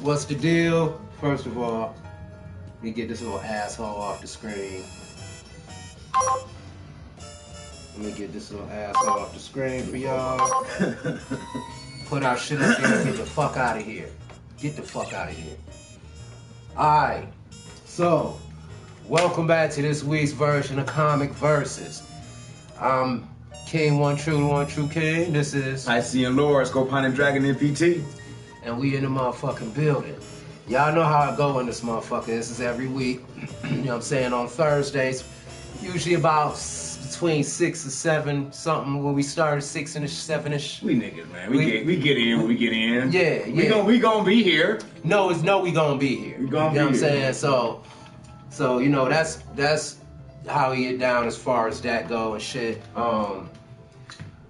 What's the deal? First of all, let me get this little asshole off the screen. Let me get this little asshole off the screen for y'all. Put our shit up there and get the fuck out of here. Get the fuck out of here. Alright, so welcome back to this week's version of Comic Versus. I'm King One True King. This is I see and Laura, Scorpion and Dragon NPT. And we in the motherfucking building. Y'all know how I go in this motherfucker. This is every week. You know what I'm saying? On Thursdays, usually about between 6 and 7 something. When we started 6-ish, 7-ish. We niggas, man. We get in when we get in. Yeah, yeah. We gonna be here. We gonna be here. We gonna be here. You know what I'm saying? So you know that's how we get down as far as that go and shit.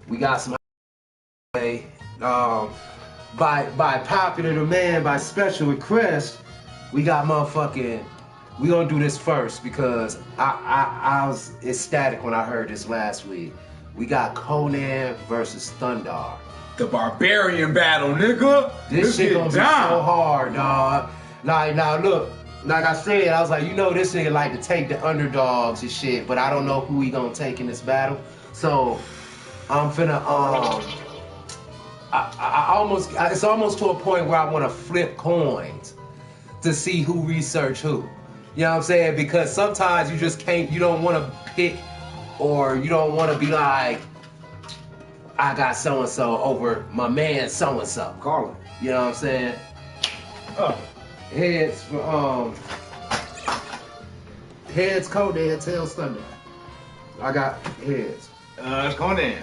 We got some by popular demand, by special request, we got motherfucking. We gonna do this first because I was ecstatic when I heard this last week. We got Conan versus Thundarr. The barbarian battle, nigga. This shit gonna be so hard, dog. Like now, look, like I said, I was like, you know, this nigga like to take the underdogs and shit, but I don't know who he gonna take in this battle. So I'm finna it's almost to a point where I want to flip coins to see who research who. You know what I'm saying? Because sometimes you just can't, you don't want to pick, or you don't want to be like, I got so-and-so over my man so-and-so. Call him. You know what I'm saying? Heads for, heads Conan, tails Thundarr. I got heads. It's Conan.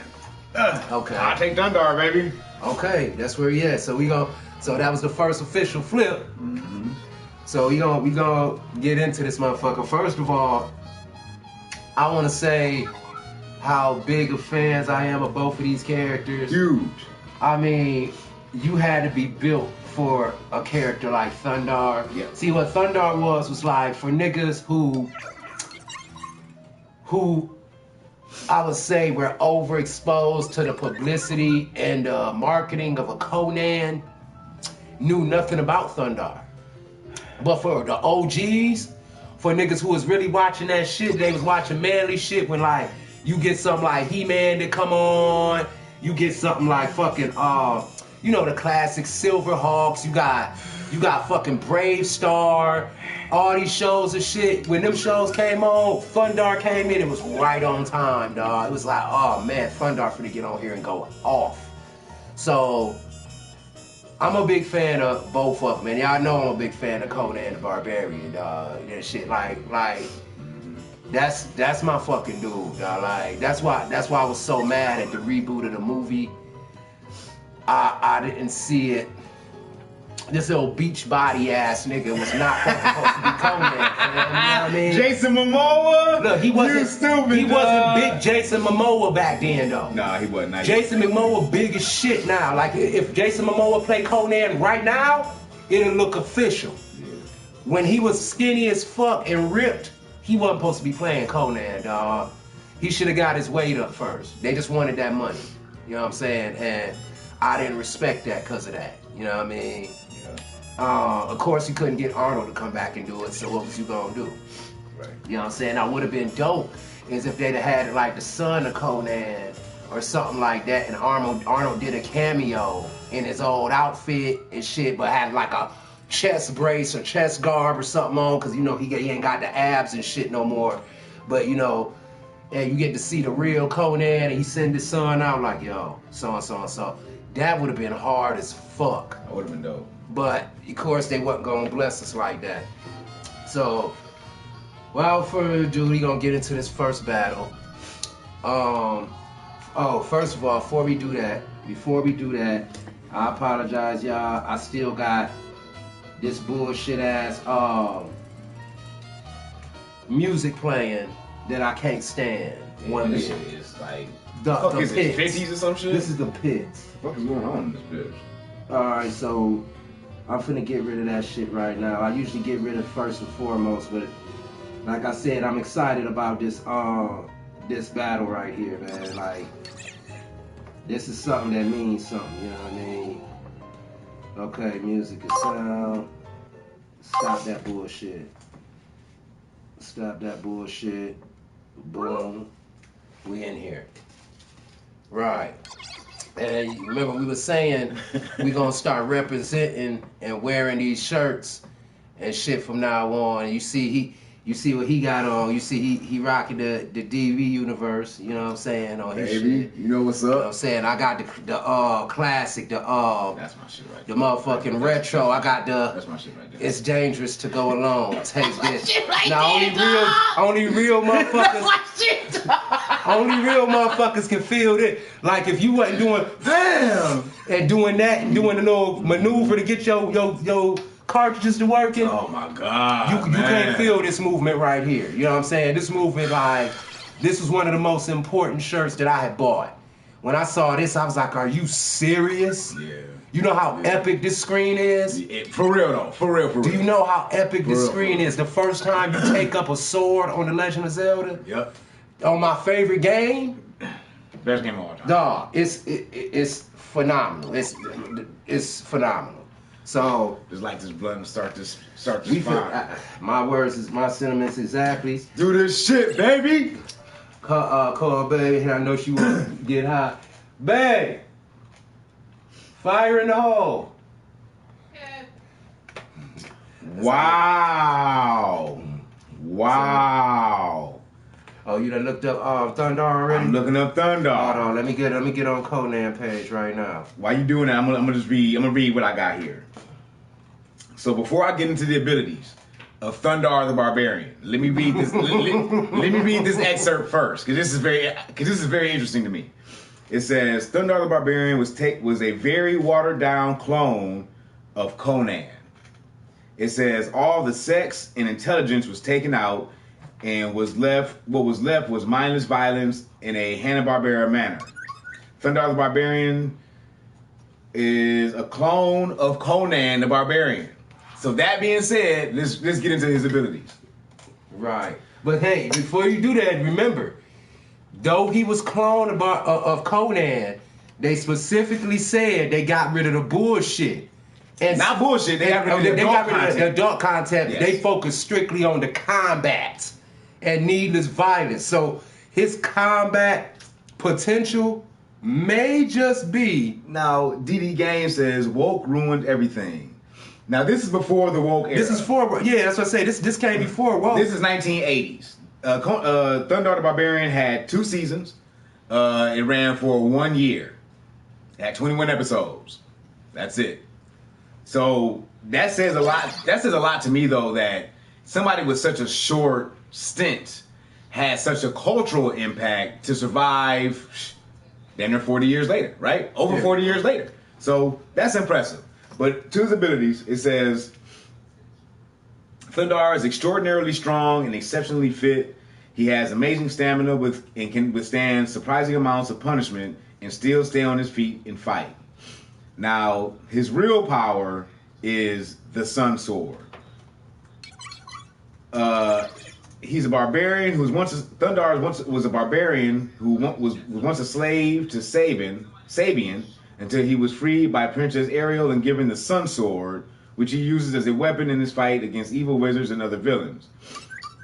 Okay. I'll take Thundarr, baby. Okay, that's where he is. So that was the first official flip. Mm-hmm. So we gonna get into this motherfucker. First of all, I wanna say how big of fans I am of both of these characters. Huge. I mean, you had to be built for a character like Thundarr. Yeah. See, what Thundarr was like for niggas who I would say we're overexposed to the publicity and marketing of a Conan, knew nothing about Thundarr. But for the OGs, for niggas who was really watching that shit, they was watching manly shit when like, you get something like He-Man to come on, you get something like fucking, you know, the classic Silverhawks, you got fucking Brave Star, all these shows and shit. When them shows came on, Thundarr came in, it was right on time, dog. It was like, oh man, Thundarr finna get on here and go off. So, I'm a big fan of both of them, and y'all know I'm a big fan of Conan the Barbarian, dog. And shit, like, that's my fucking dude, dog. Like, that's why I was so mad at the reboot of the movie. I didn't see it. This little beach body ass nigga was not supposed to be Conan. You know what I mean? Jason Momoa? Look, he wasn't stupid, big Jason Momoa back then though. Nah, he wasn't. Nice. Jason Momoa big as shit now. Like if Jason Momoa played Conan right now, it'll look official. Yeah. When he was skinny as fuck and ripped, he wasn't supposed to be playing Conan, dog. He should have got his weight up first. They just wanted that money. You know what I'm saying? And I didn't respect that because of that. You know what I mean? Of course, you couldn't get Arnold to come back and do it, so what was you gonna do? Right. You know what I'm saying? I would have been dope is if they'd have had like the son of Conan or something like that, and Arnold did a cameo in his old outfit and shit, but had like a chest brace or chest garb or something on, because you know he ain't got the abs and shit no more. But you know, and you get to see the real Conan, and he send his son out like, yo, so. That would have been hard as fuck. That would have been dope. But, of course, they wasn't going to bless us like that. So, without further ado, we going to get into this first battle. First of all, before we do that, I apologize, y'all. I still got this bullshit ass music playing that I can't stand. Yeah, One this minute. shit is like, The is it pits. 50s or some shit? This is the pits. What the fuck is going on in this bitch? Alright, so I'm finna get rid of that shit right now. I usually get rid of first and foremost, but like I said, I'm excited about this this battle right here, man. Like, this is something that means something, you know what I mean? Okay, music and sound. Stop that bullshit. Stop that bullshit. Boom. We in here. Right. And remember we were saying we gonna start representing and wearing these shirts and shit from now on. And you see what he got on. You see he rocking the DV universe, you know what I'm saying, on his Baby, shit. you know what's You know up? what I'm saying? I got the classic, That's my shit right the there. motherfucking retro. I got That's my shit right there. It's dangerous to go alone. Take this. Right Now only real motherfuckers. Only real motherfuckers can feel it. Like if you wasn't doing damn and doing that and doing a little maneuver to get your cartridges to working. Oh my God. You can't feel this movement right here. You know what I'm saying? This movement, like, this was one of the most important shirts that I had bought. When I saw this, I was like, are you serious? Yeah. You know how epic this screen is? For real though. For real. Do you know how epic this real, screen is? The first time you take up a sword on The Legend of Zelda? Yep. On my favorite game? Best game of all time. Dog, it's phenomenal. It's phenomenal. So Just like this blunt and start this we feel, fire. my words is my sentiments exactly. Do this shit, baby. Call baby, and I know she want to get high. Babe, fire in the hole. Wow. Wow. Oh, you done looked up Thundarr already? I'm looking up Thundarr. Hold on, let me get on Conan page right now. While you doing that, I'm gonna just read. I'm gonna read what I got here. So before I get into the abilities of Thundarr the Barbarian, let me read this. let me read this excerpt first, because this is very interesting to me. It says Thundarr the Barbarian was a very watered down clone of Conan. It says all the sex and intelligence was taken out, and what was left was mindless violence in a Hanna-Barbera manner. Thundarr the Barbarian is a clone of Conan the Barbarian. So that being said, let's get into his abilities. Right. But hey, before you do that, remember, though he was clone of Conan, they specifically said they got rid of the bullshit. And Not bullshit, they got rid of the adult content. The adult content. Yes. They focused strictly on the combat and needless violence. So his combat potential may just be. Now, DD Game says woke ruined everything. Now this is before the woke era. This is that's what I say. This came before woke. This is 1980s. Thundarr the Barbarian had 2 seasons. It ran for 1 year. It had 21 episodes. That's it. So that says a lot. That says a lot to me, though, that somebody with such a short stint had such a cultural impact to survive. Then they're 40 years later, right? Over 40 years later. So that's impressive. But to his abilities, it says Thundarr is extraordinarily strong and exceptionally fit. He has amazing stamina and can withstand surprising amounts of punishment and still stay on his feet and fight. Now, his real power is the Sun Sword. He's a barbarian Thundarr was a barbarian who was once a slave to Sabian until he was freed by Princess Ariel and given the Sun Sword, which he uses as a weapon in his fight against evil wizards and other villains.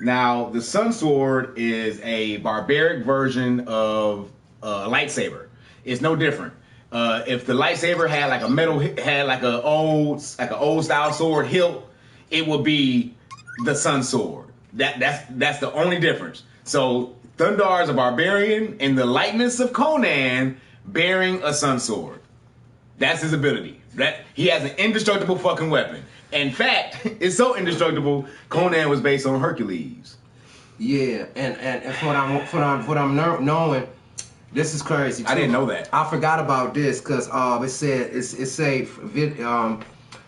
Now, the Sun Sword is a barbaric version of a lightsaber. It's no different. If the lightsaber had like a metal, had like an old style sword hilt, it would be the Sun Sword. That's the only difference. So Thundarr is a barbarian in the likeness of Conan, bearing a Sun Sword. That's his ability. That he has an indestructible fucking weapon. In fact, it's so indestructible. Conan was based on Hercules. Yeah, and what I'm knowing. This is crazy too. I didn't know that. I forgot about this because it said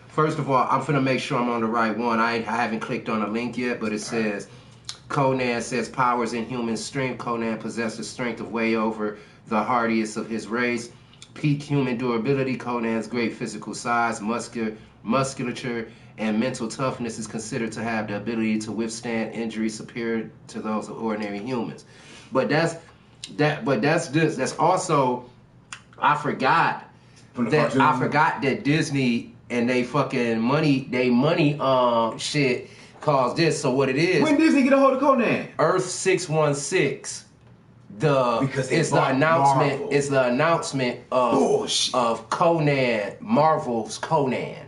first of all, I'm finna make sure I'm on the right one. I haven't clicked on a link yet, but it says Conan says powers in human strength. Conan possesses strength of way over the hardiest of his race. Peak human durability. Conan's great physical size, musculature, and mental toughness is considered to have the ability to withstand injury superior to those of ordinary humans. But that's also I forgot that Disney and they fucking money shit caused this. So what it is? When Disney get a hold of Conan? Earth 616. Because it's the announcement. Marvel. It's the announcement of Conan, Marvel's Conan.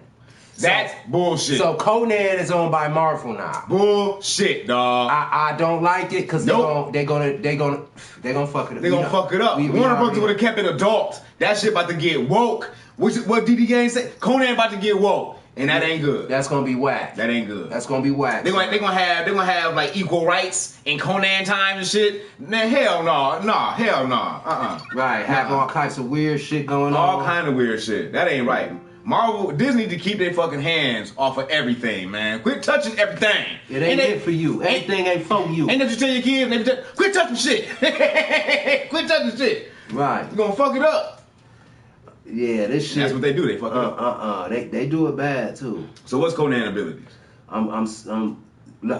That's bullshit. So Conan is owned by Marvel now. Bullshit, dog. I don't like it because they're gonna fuck it up. They're gonna fuck it up. Warner Brothers would have kept it adult. That shit about to get woke. What DD Gang say? Conan about to get woke, and that ain't good. That's gonna be whack. That ain't good. That's gonna be whack. They're gonna have like equal rights in Conan times and shit. Man, hell no, hell no. Right, have all kinds of weird shit going on. All kind of weird shit. That ain't right. Disney need to keep their fucking hands off of everything, man. Quit touching everything. It ain't good for you. Everything ain't for you. Ain't that you tell your kids? Quit touching shit. Quit touching shit. Right. You're gonna fuck it up. Yeah, this shit. That's what they do. They fuck it up. They do it bad too. So what's Conan abilities?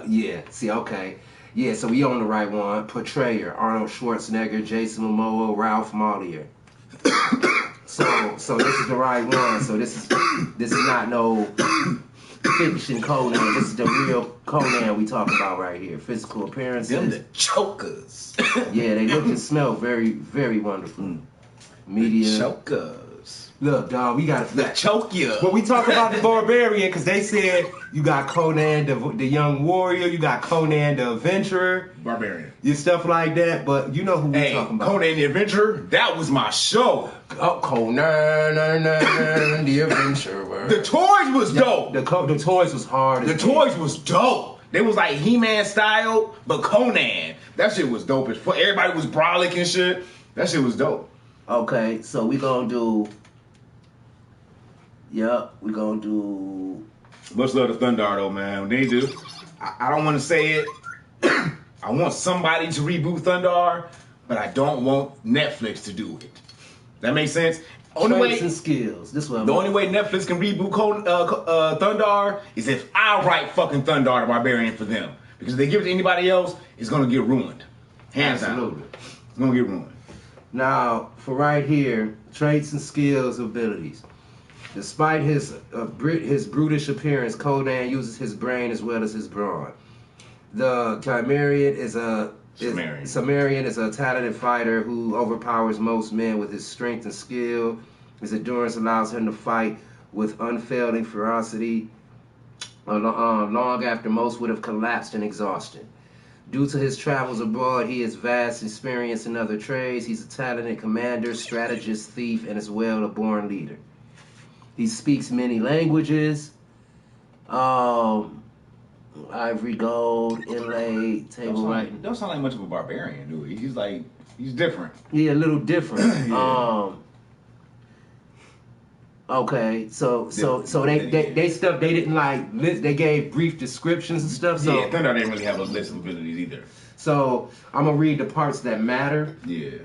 Yeah. See, okay. Yeah, so we on the right one. Portrayer: Arnold Schwarzenegger, Jason Momoa, Ralph Mallier. So this is the right one. So this is not no fiction Conan. This is the real Conan we talking about right here. Physical appearances. Them the chokers. Yeah, they look and smell very, very wonderful. Media. The chokers. Look, dog, we got the choke you. When we talk about the barbarian, because they said you got Conan the young warrior, you got Conan the adventurer, barbarian, you stuff like that. But you know who we talking about? Conan the adventurer. That was my show. Oh, Conan the adventurer. The toys was dope. The toys was hard. The toys was dope. They was like He-Man style, but Conan. That shit was dope as fuck. Everybody was brolic and shit. That shit was dope. Okay, so we gonna do. Yep, we gonna do. Much love to Thundarr though, man. They do. I don't want to say it. I want somebody to reboot Thundarr, but I don't want Netflix to do it. That makes sense. Traits and skills. This one. The only way Netflix can reboot Thundarr is if I write fucking Thundarr the Barbarian for them. Because if they give it to anybody else, it's gonna get ruined. Hands down. Absolutely. It's gonna get ruined. Now, for right here, traits and skills, abilities. Despite his brutish appearance, Conan uses his brain as well as his brawn. The Cimmerian is a talented fighter who overpowers most men with his strength and skill. His endurance allows him to fight with unfailing ferocity long after most would have collapsed in exhaustion. Due to his travels abroad, he has vast experience in other trades. He's a talented commander, strategist, thief, and as well a born leader. He speaks many languages. Ivory, gold, inlaid, table writing. Don't sound like much of a barbarian, do he? He's different. Yeah, a little different. Yeah. Okay, so they stuff they didn't like list. They gave brief descriptions and stuff. So yeah, Thundarr didn't really have a list of abilities either. So I'm gonna read the parts that matter. Yeah.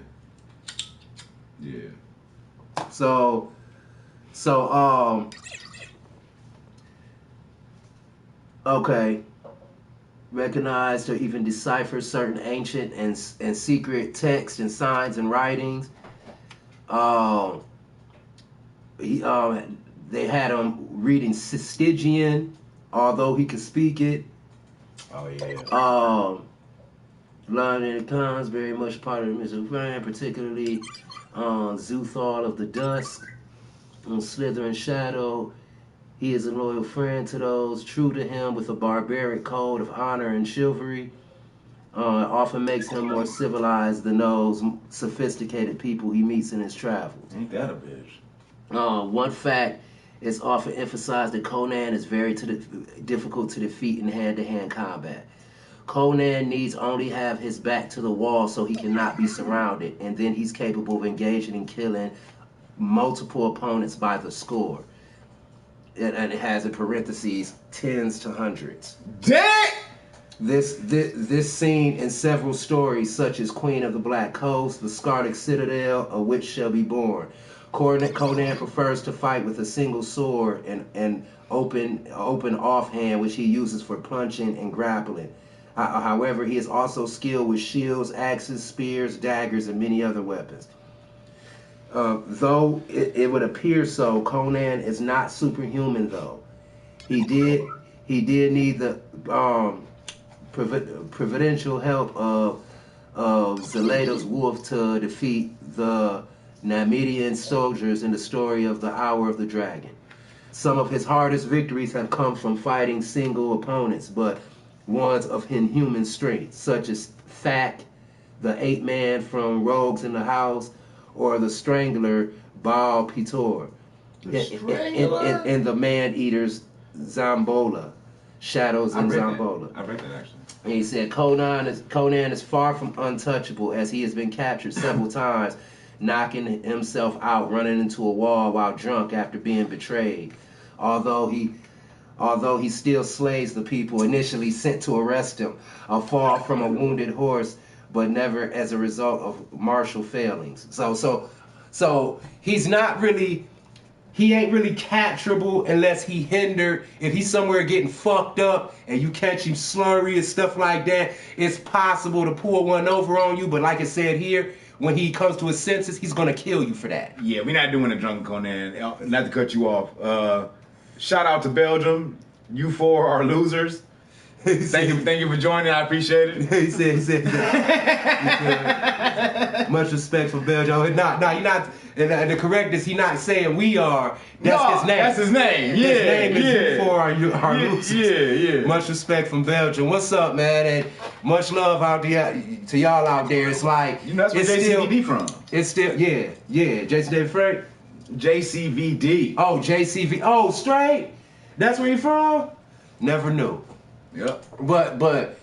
So okay. Recognize or even decipher certain ancient and secret texts and signs and writings. They had him reading Stygian, although he could speak it. Oh yeah. London comes very much part of the mystical frame, particularly Zuthal of the Dusk, Slytherin Shadow. He is a loyal friend to those true to him with a barbaric code of honor and chivalry. Often makes him more civilized than those sophisticated people he meets in his travels. Ain't that a bitch? One fact is often emphasized that Conan is very difficult to defeat in hand-to-hand combat. Conan needs only have his back to the wall so he cannot be surrounded, and then he's capable of engaging and killing multiple opponents by the score. And it has in parentheses tens to hundreds. Damn! This seen in several stories such as Queen of the Black Coast, the Scarlet Citadel, A Witch Shall Be Born. Conan prefers to fight with a single sword and open offhand, which he uses for punching and grappling. However, he is also skilled with shields, axes, spears, daggers, and many other weapons. Though it would appear so, Conan is not superhuman though. He did need the providential help of Zelada's wolf to defeat the Namidian soldiers in the story of the Hour of the Dragon. Some of his hardest victories have come from fighting single opponents, but ones of inhuman strength, such as Thak, the ape-man from Rogues in the House, or the Strangler, Baal Pitor, and the Man-Eaters, Zambola, Shadows in Zambola. I read that actually. And he said Conan is far from untouchable, as he has been captured several times, knocking himself out, running into a wall while drunk after being betrayed. Although he still slays the people initially sent to arrest him, or fall from a wounded horse, but never as a result of martial failings. So he's not really. He ain't really capturable unless he hindered. If he's somewhere getting fucked up and you catch him slurry and stuff like that, it's possible to pull one over on you. But like I said here, when he comes to his senses, he's gonna kill you for that. Yeah, we're not doing a drunk Conan. Not to cut you off. Shout out to Belgium. You four are losers. Thank you for joining. I appreciate it. he said much respect for Belgium. No, you're not. And the correct is he not saying we are. That's his name. That's his name. Yeah, his name is you four are losers. Yeah. Much respect from Belgium. What's up, man? And much love out there to y'all out there. It's like that's where JCVD from. It's still Jason David Frank. JCVD. Oh, JCV. Oh, straight. That's where you from? Never knew. Yep. But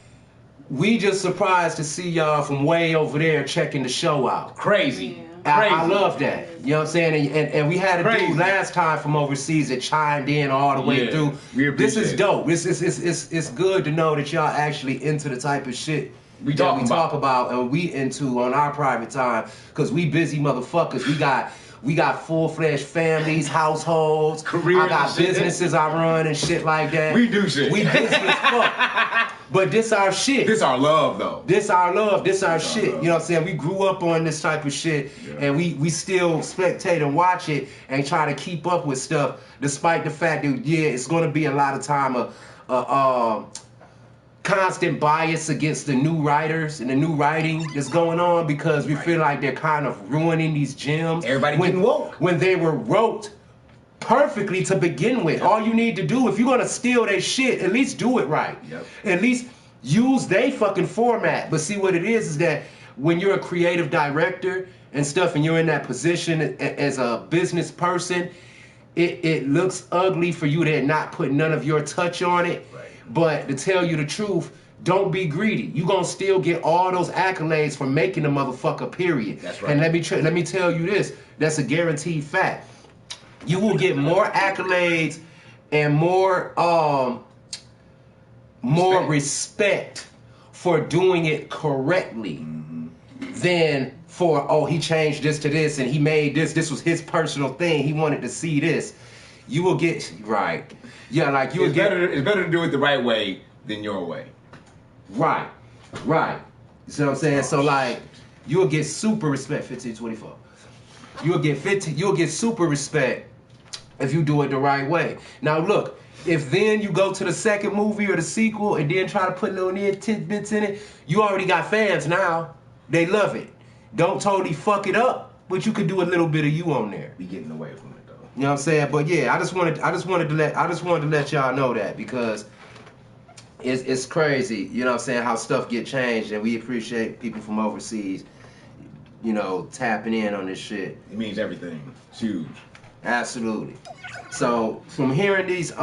we just surprised to see y'all from way over there checking the show out. Crazy. Yeah. I love that. You know what I'm saying? And we had a dude last time from overseas that chimed in all the way through. This is dope. It's good to know that y'all actually into the type of shit we talk about and we into on our private time, because we busy motherfuckers. We got full-fledged families, households, careers. I got businesses I run and shit like that. We do shit. We busy as fuck. But this our shit. This our love, though. This our love. This our shit. You know what I'm saying? We grew up on this type of shit, and we still spectate and watch it and try to keep up with stuff, despite the fact that, it's going to be a lot of time of constant bias against the new writers and the new writing that's going on, because we feel like they're kind of ruining these gems. Everybody getting woke. When they were wrote perfectly to begin with. All you need to do, if you're gonna steal their shit, at least do it right. At least use their fucking format. But see, what it is that when you're a creative director and stuff, and you're in that position as a business person, it looks ugly for you to not put none of your touch on it. But to tell you the truth, don't be greedy. You gonna still get all those accolades for making the motherfucker, period. That's right. And let me tell you this, that's a guaranteed fact. You will get more accolades and more respect for doing it correctly than for, he changed this to this and he made this was his personal thing. He wanted to see this. You will get right. Yeah, like you will get. It's better to do it the right way than your way. Right. You see what I'm saying? So like, you'll get super respect. 1524. You'll get super respect if you do it the right way. Now look, if then you go to the second movie or the sequel and then try to put little tidbits in it, you already got fans now. They love it. Don't totally fuck it up, but you could do a little bit of you on there. Be getting away from it. You know what I'm saying? But yeah, I just wanted to let y'all know that, because it's crazy, you know what I'm saying, how stuff get changed, and we appreciate people from overseas, tapping in on this shit. It means everything. It's huge. Absolutely. So from hearing these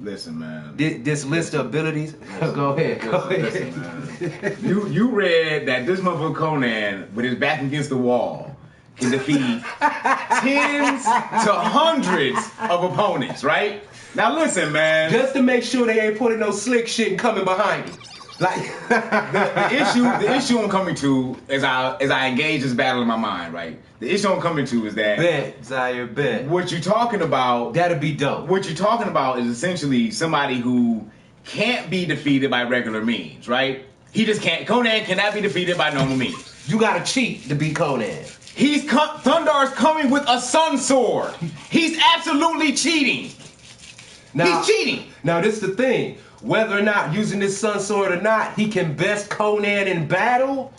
listen, man. This list of abilities, go ahead. Listen, man. You read that this motherfucker Conan, with his back against the wall, can defeat tens to hundreds of opponents, right? Now listen, man. Just to make sure they ain't putting no slick shit and coming behind you. Like the issue I'm coming to as I engage this battle in my mind, right? The issue I'm coming to is that bet. What you're talking about, that'd be dope. What you're talking about is essentially somebody who can't be defeated by regular means, right? He just can't. Conan cannot be defeated by normal means. You gotta cheat to beat Conan. Thundarr's coming with a sun sword. He's absolutely cheating. Now, He's cheating. Now, this is the thing. Whether or not using this sun sword or not, he can best Conan in battle.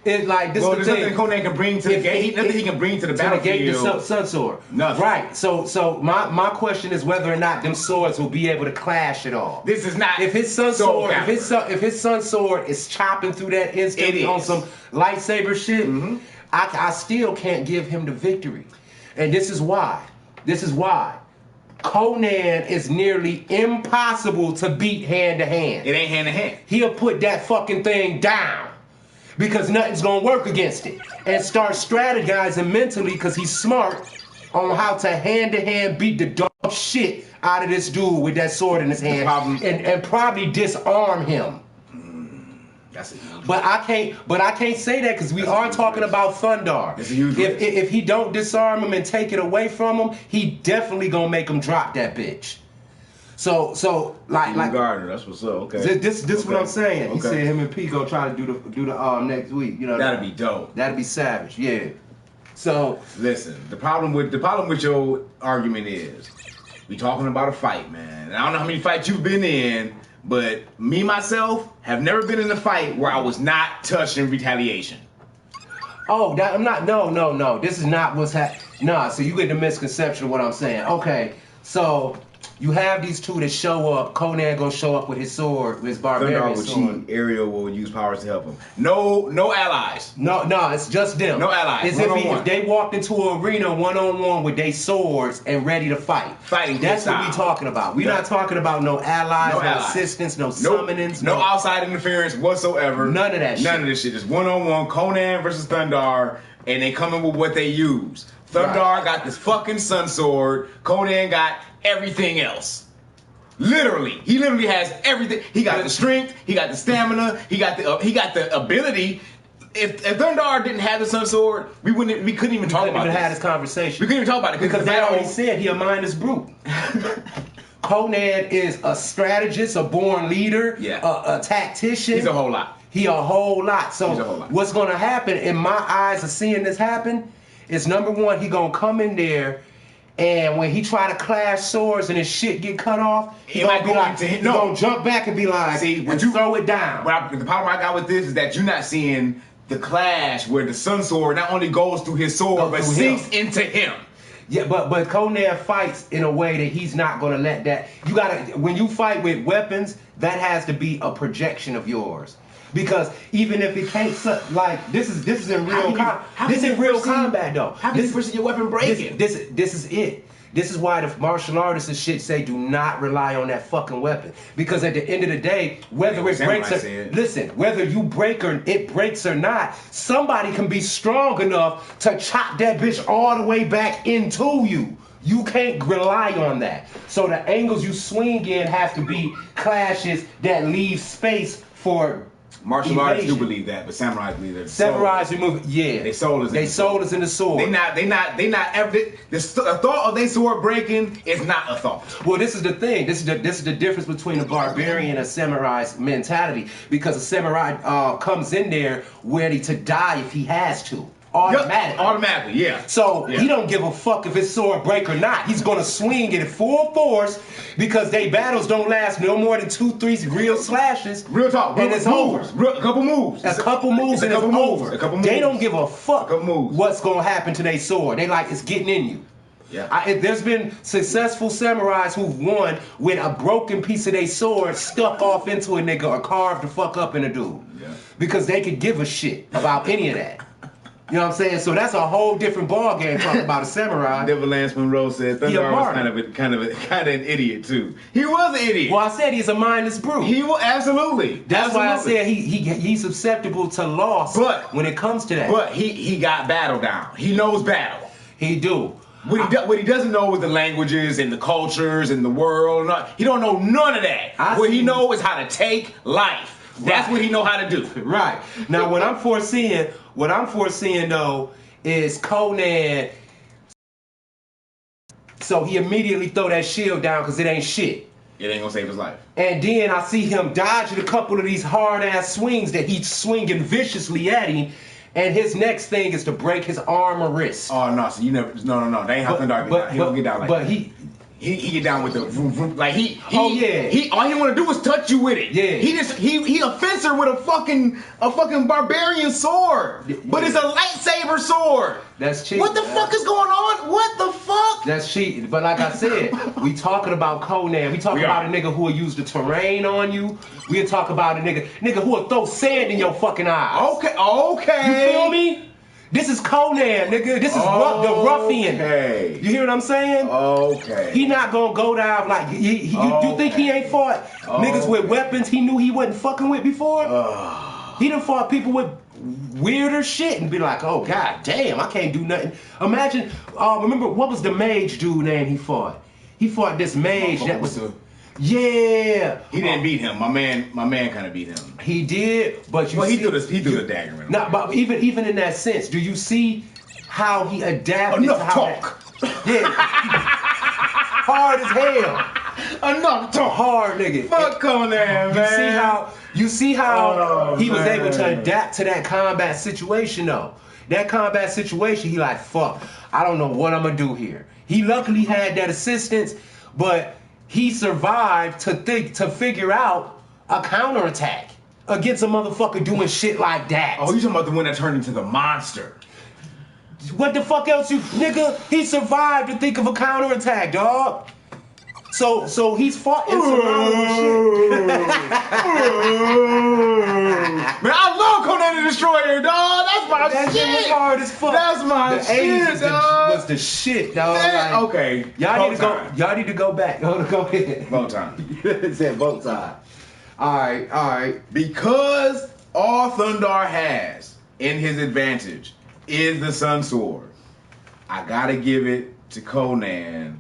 It's like this. Well, there's nothing Conan can bring to the game. Nothing he can bring to the battlefield. The sun sword. Nothing. Right. So my question is whether or not them swords will be able to clash at all. This is not. If his sun sword, if his sun sword is chopping through that instantly on some lightsaber shit, I still can't give him the victory, and this is why. Conan is nearly impossible to beat hand to hand. It ain't hand to hand. He'll put that fucking thing down because nothing's gonna work against it, and start strategizing mentally because he's smart on how to hand beat the dog shit out of this dude with that sword in his hand and probably disarm him. That's it. But I can't say that because we are talking about Thundarr. If he don't disarm him and take it away from him, he definitely gonna make him drop that bitch. So like Gardner, that's what's up. Okay. This what I'm saying. He said him and P go try to do the next week. You know that'd be dope. That'd be savage. Yeah. So listen, the problem with your argument is we talking about a fight, man. And I don't know how many fights you've been in. But me, myself, have never been in a fight where I was not touched in retaliation. Oh, I'm not. No. This is not what's happening. Nah, so you get the misconception of what I'm saying. Okay, so you have these two that show up. Conan gonna show up with his sword, with his barbarian sword. Thundarr will cheat. Ariel will use powers to help him. No allies. No, it's just them. No allies. It's if they walked into an arena one-on-one with their swords and ready to fight. Fighting. That's what we talking about. We're not talking about no allies, no assistants, no summonings. No outside interference whatsoever. None of that shit. None of this shit. Just one-on-one. Conan versus Thundarr, and they come in with what they use. Thundarr got this fucking sun sword. Conan got everything else. Literally, he literally has everything. He got the strength, he got the stamina, he got the ability. If Thundarr didn't have the sun sword, we couldn't even talk about it. Had this conversation. We couldn't even talk about it because they already said he a mindless brute. Conan is a strategist, a born leader, a tactician. He's a whole lot. He a whole lot. So what's gonna happen in my eyes of seeing this happen is number one, he gonna come in there. And when he try to clash swords and his shit get cut off, he gonna be like, he gonna jump back and be like, throw it down. The problem I got with this is that you're not seeing the clash where the sun sword not only goes through his sword but sinks into him. Yeah, but Conan fights in a way that he's not gonna let that. You gotta, when you fight with weapons, that has to be a projection of yours. Because even if it can't, like this is in real combat though. How can you foresee your weapon breaking? This is it. This is why the martial artists and shit say do not rely on that fucking weapon. Because at the end of the day, whether it breaks or whether you break or it breaks or not, somebody can be strong enough to chop that bitch all the way back into you. You can't rely on that. So the angles you swing in have to be clashes that leave space for martial artists do believe that, but samurais believe that. Samurais remove, Their soul is in the sword. They not ever. The thought of their sword breaking is not a thought. Well, this is the thing. This is the difference between a barbarian and a samurai's mentality. Because a samurai comes in there ready to die if he has to. Automatically, yeah. So he don't give a fuck if his sword break or not. He's gonna swing it at full force because they battles don't last no more than 2-3 real slashes. Real talk, and it's over. A couple moves. A couple moves and it's over. They don't give a fuck what's gonna happen to their sword. They like it's getting in you. Yeah. There's been successful samurais who've won with a broken piece of their sword stuck off into a nigga or carved the fuck up in a dude. Yeah. Because they could give a shit about any of that. You know what I'm saying? So that's a whole different ball game talking about a samurai. Devil Lance Monroe said Thundarr was kind of an idiot too. He was an idiot. Well, I said he's a mindless brute. He will absolutely. That's why I said he's susceptible to loss. But when it comes to that, but he got battle down. He knows battle. He do. What he doesn't know is the languages and the cultures and the world. He don't know none of that. What he know is how to take life. That's what he know how to do. Right. Now, what I'm foreseeing though is Conan. So he immediately throw that shield down because it ain't shit. It ain't gonna save his life. And then I see him dodging a couple of these hard ass swings that he's swinging viciously at him. And his next thing is to break his arm or wrist. Oh no, so you never no. That ain't how Thundarr get down. He don't get down like that. But he get down with the vroom, vroom. Like he all he want to do is touch you with it. Yeah. He a fencer with a fucking barbarian sword. But it's a lightsaber sword. That's cheating. What the fuck is going on? What the fuck? That's cheating. But like I said, we talking about Conan. We talking about a nigga who will use the terrain on you. We'll talk about a nigga who will throw sand in your fucking eyes. Okay. You feel me? This is Conan, nigga. This is the ruffian. You hear what I'm saying? Okay. He not gonna go down like you think he ain't fought niggas with weapons he knew he wasn't fucking with before? He done fought people with weirder shit and be like, oh god damn, I can't do nothing. Imagine, remember what was the mage dude name he fought? He fought this mage that was yeah. He didn't beat him. My man kind of beat him. He did, but he threw the dagger in him. Nah, but even in that sense, do you see how he adapted Enough to how talk. Hard as hell. Enough talk. Hard nigga. Fuck Conan, man. You see how he was able to adapt to that combat situation though. That combat situation, he like, fuck, I don't know what I'm gonna do here. He luckily had that assistance, but he survived to figure out a counterattack against a motherfucker doing shit like that. Oh, you talking about the one that turned into the monster? What the fuck else nigga? He survived to think of a counterattack, dog. So he's fought and survived Man, I love Conan the Destroyer, dog. That's my that shit. That shit was hard as fuck. That's my shit, dog. Was the shit, dog. Like, okay. Y'all need to go back. Go ahead. Vote time. It said vote time. All right. Because all Thundarr has in his advantage is the Sun Sword, I gotta give it to Conan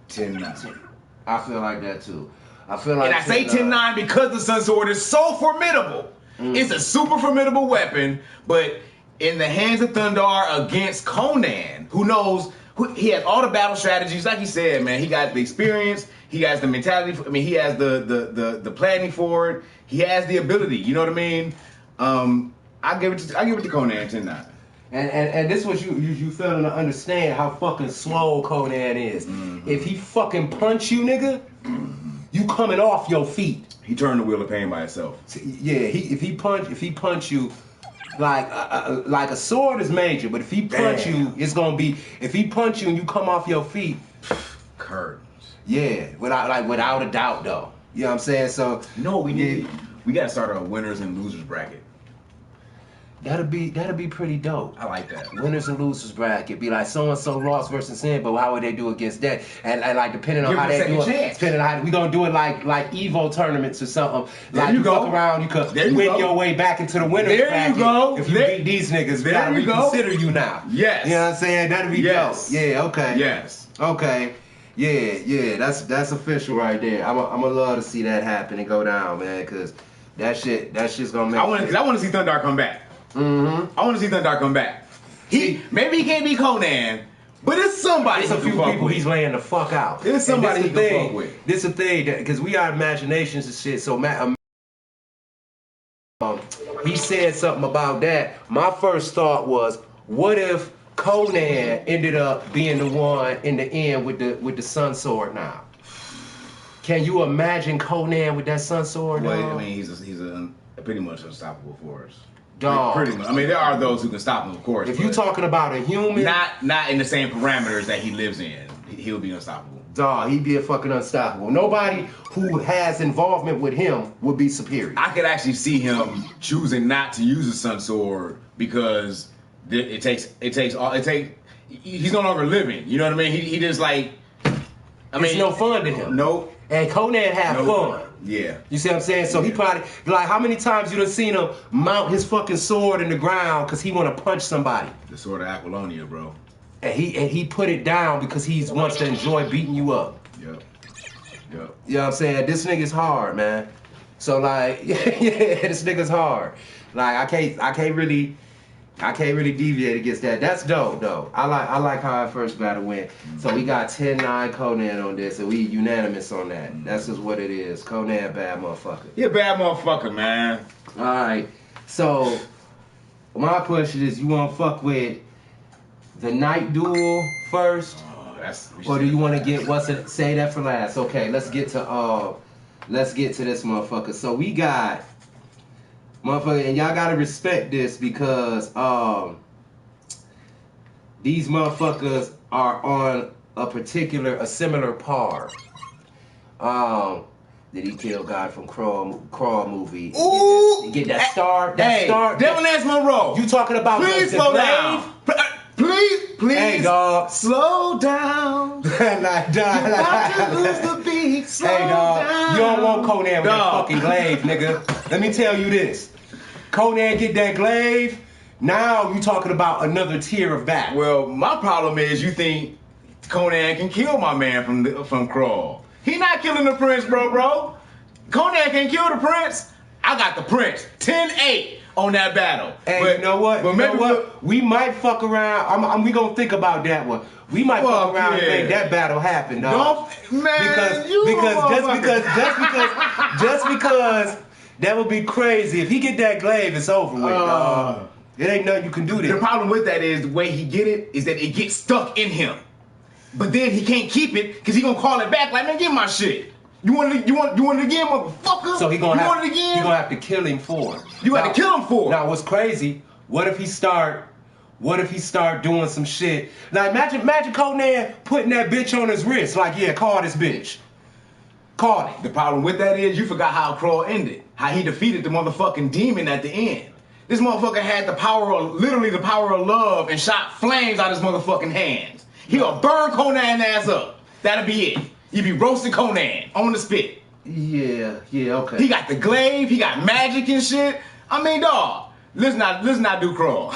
10-9. I feel like that too. I feel like, and I say 10-9 because the Sun Sword is so formidable. It's a super formidable weapon, but in the hands of Thundarr against Conan, who knows, he has all the battle strategies. Like he said, man, he got the experience, he has the mentality. He has the planning for it. He has the ability. You know what I mean? I give it to Conan 10-9. And this is what you failing to understand how fucking swole Conan is. If he fucking punch you, nigga, you coming off your feet. He turned the wheel of pain by itself. Yeah, if he punch you, like a sword is major, but if he punch you, it's gonna be. If he punch you and you come off your feet, curtains. Yeah, without a doubt though. You know what I'm saying? So you know what we need? We gotta start a winners and losers bracket. That'd be pretty dope. I like that. Winners and losers bracket. Be like so and so lost versus him, but how would they do against that? And like depending on how they do it, depending on how we gonna do it like Evo tournaments or something. Like you fuck around, you could win your way back into the winners bracket. There you go. If you beat these niggas, we gotta reconsider you now. Yes. You know what I'm saying? That'd be dope. Yeah. Okay. Yes. Okay. Yeah. That's official right there. I'm gonna love to see that happen and go down, man, because that shit's gonna make. I want to see Thundarr come back. I want to see Thundarr come back. Maybe he can't be Conan, but it's somebody. It's a few people he's laying the fuck out. It's somebody he can fuck with. This is the thing, because we got imaginations and shit. So he said something about that. My first thought was, what if Conan ended up being the one in the end with the sun sword now? Can you imagine Conan with that sun sword? Well, I mean, he's a pretty much unstoppable force. Dog. Pretty much. I mean, there are those who can stop him, of course. If you're talking about a human, not in the same parameters that he lives in, he'll be unstoppable. Dog, he'd be a fucking unstoppable. Nobody who has involvement with him would be superior. I could actually see him choosing not to use the sun sword because he's no longer living. You know what I mean? He just like. It's no fun to him. Nope. And Conan had fun. Yeah. You see what I'm saying? So he probably, like, how many times you done seen him mount his fucking sword in the ground because he want to punch somebody? The sword of Aquilonia, bro. And he put it down because he wants to enjoy beating you up. Yep. You know what I'm saying? This nigga's hard, man. So like, yeah, this nigga's hard. Like I can't really deviate against that. That's dope, though. I like how our first battle went. So we got 10-9 Conan on this, and we unanimous on that. That's just what it is. Conan, bad motherfucker. He a bad motherfucker, man. All right. So My question is, you want to fuck with the night duel first, or do you want to get say that for last? Okay, let's get to this motherfucker. So we got motherfucker, and y'all gotta respect this because these motherfuckers are on a similar par. Did he kill God from Crawl movie? Ooh! Get that star? Devil Anse Monroe. You talking about please the slow glaive? down. Please. Hey, dog. Slow down. Like, You're about to lose the beat. Slow down. You don't want Conan with that fucking glaive, nigga. Let me tell you this. Conan get that glaive, now you talking about another tier of battle. Well, my problem is you think Conan can kill my man from Crawl. He not killing the prince, bro. Conan can kill the prince. I got the prince. 10-8 on that battle. Hey, but, you know what? We might fuck around. We gonna think about that one. We might fuck around and make that battle happen, dog. Because that would be crazy. If he get that glaive, it's over with, dog. It ain't nothing you can do there. The problem with that is the way he get it is that it gets stuck in him. But then he can't keep it because he gonna call it back like, man, give my shit. You want it again, motherfucker? So he gonna have to kill him for it. You got to kill him for it. Now what's crazy? What if he start doing some shit? Now imagine Conan putting that bitch on his wrist, like, yeah, call this bitch. Call it. The problem with that is you forgot how Crawl ended. How he defeated the motherfucking demon at the end. This motherfucker had literally the power of love and shot flames out his motherfucking hands. He'll burn Conan ass up. That'll be it. You be roasting Conan on the spit. Yeah, okay. He got the glaive, he got magic and shit. I mean, dog, let's not do Crawl.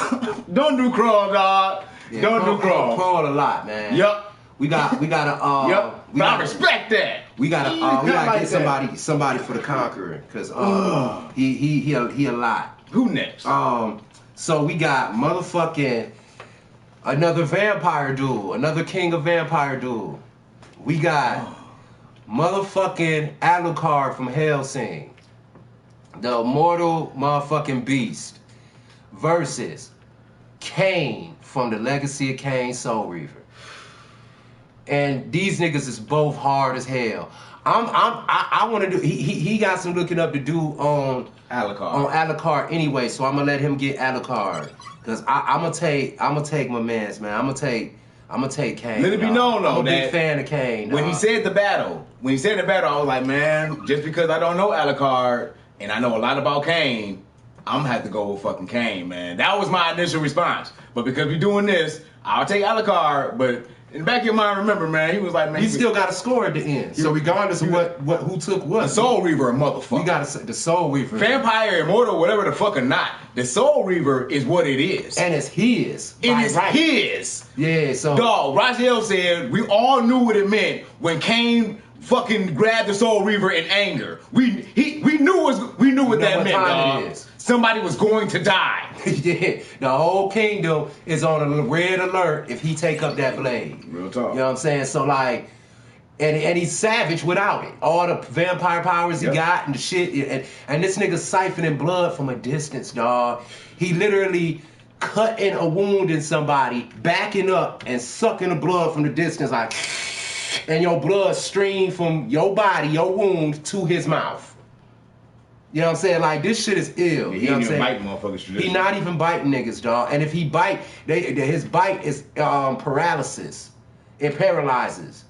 Don't do Crawl, dog. Yeah, Don't do Crawl. Crawl a lot, man. Yup. We gotta I respect that. We gotta get somebody for the Conqueror, cause he a lot. Who next? So we got motherfucking another vampire duel, another king of vampire duel. We got motherfucking Alucard from Hellsing, the immortal motherfucking beast, versus Kain from the Legacy of Kain Soul Reaver. And these niggas is both hard as hell. I want to do. He got some looking up to do on Alucard anyway. So I'm gonna let him get Alucard because I'm gonna take my man's man. I'm gonna take Kain. Let it be known though, I'm a big fan of Kain. When he said the battle, I was like, man, just because I don't know Alucard and I know a lot about Kain, I'm gonna have to go with fucking Kain, man. That was my initial response. But because we're doing this, I'll take Alucard, but in the back of your mind, remember, man, he was like, man, he still got a score at the end. So regardless of who took what, the Soul Reaver, a motherfucker. You got the Soul Reaver, vampire, immortal, whatever the fuck or not. The Soul Reaver is what it is, and it's his. It is his. Yeah. So, dog, Raziel said we all knew what it meant when Kain fucking grabbed the Soul Reaver in anger. We knew what that meant, dog. It is. Somebody was going to die. Yeah, the whole kingdom is on a red alert if he take up that blade. Real talk. You know what I'm saying? So like, and he's savage without it. All the vampire powers he got and the shit. And this nigga siphoning blood from a distance, dog. He literally cutting a wound in somebody, backing up and sucking the blood from the distance, like, and your blood stream from your body, your wound, to his mouth. You know what I'm saying? Like, this shit is ill. Yeah, you know what I'm saying? Bite motherfuckers. He not even biting niggas, dog. And if he bite, his bite is paralysis. It paralyzes.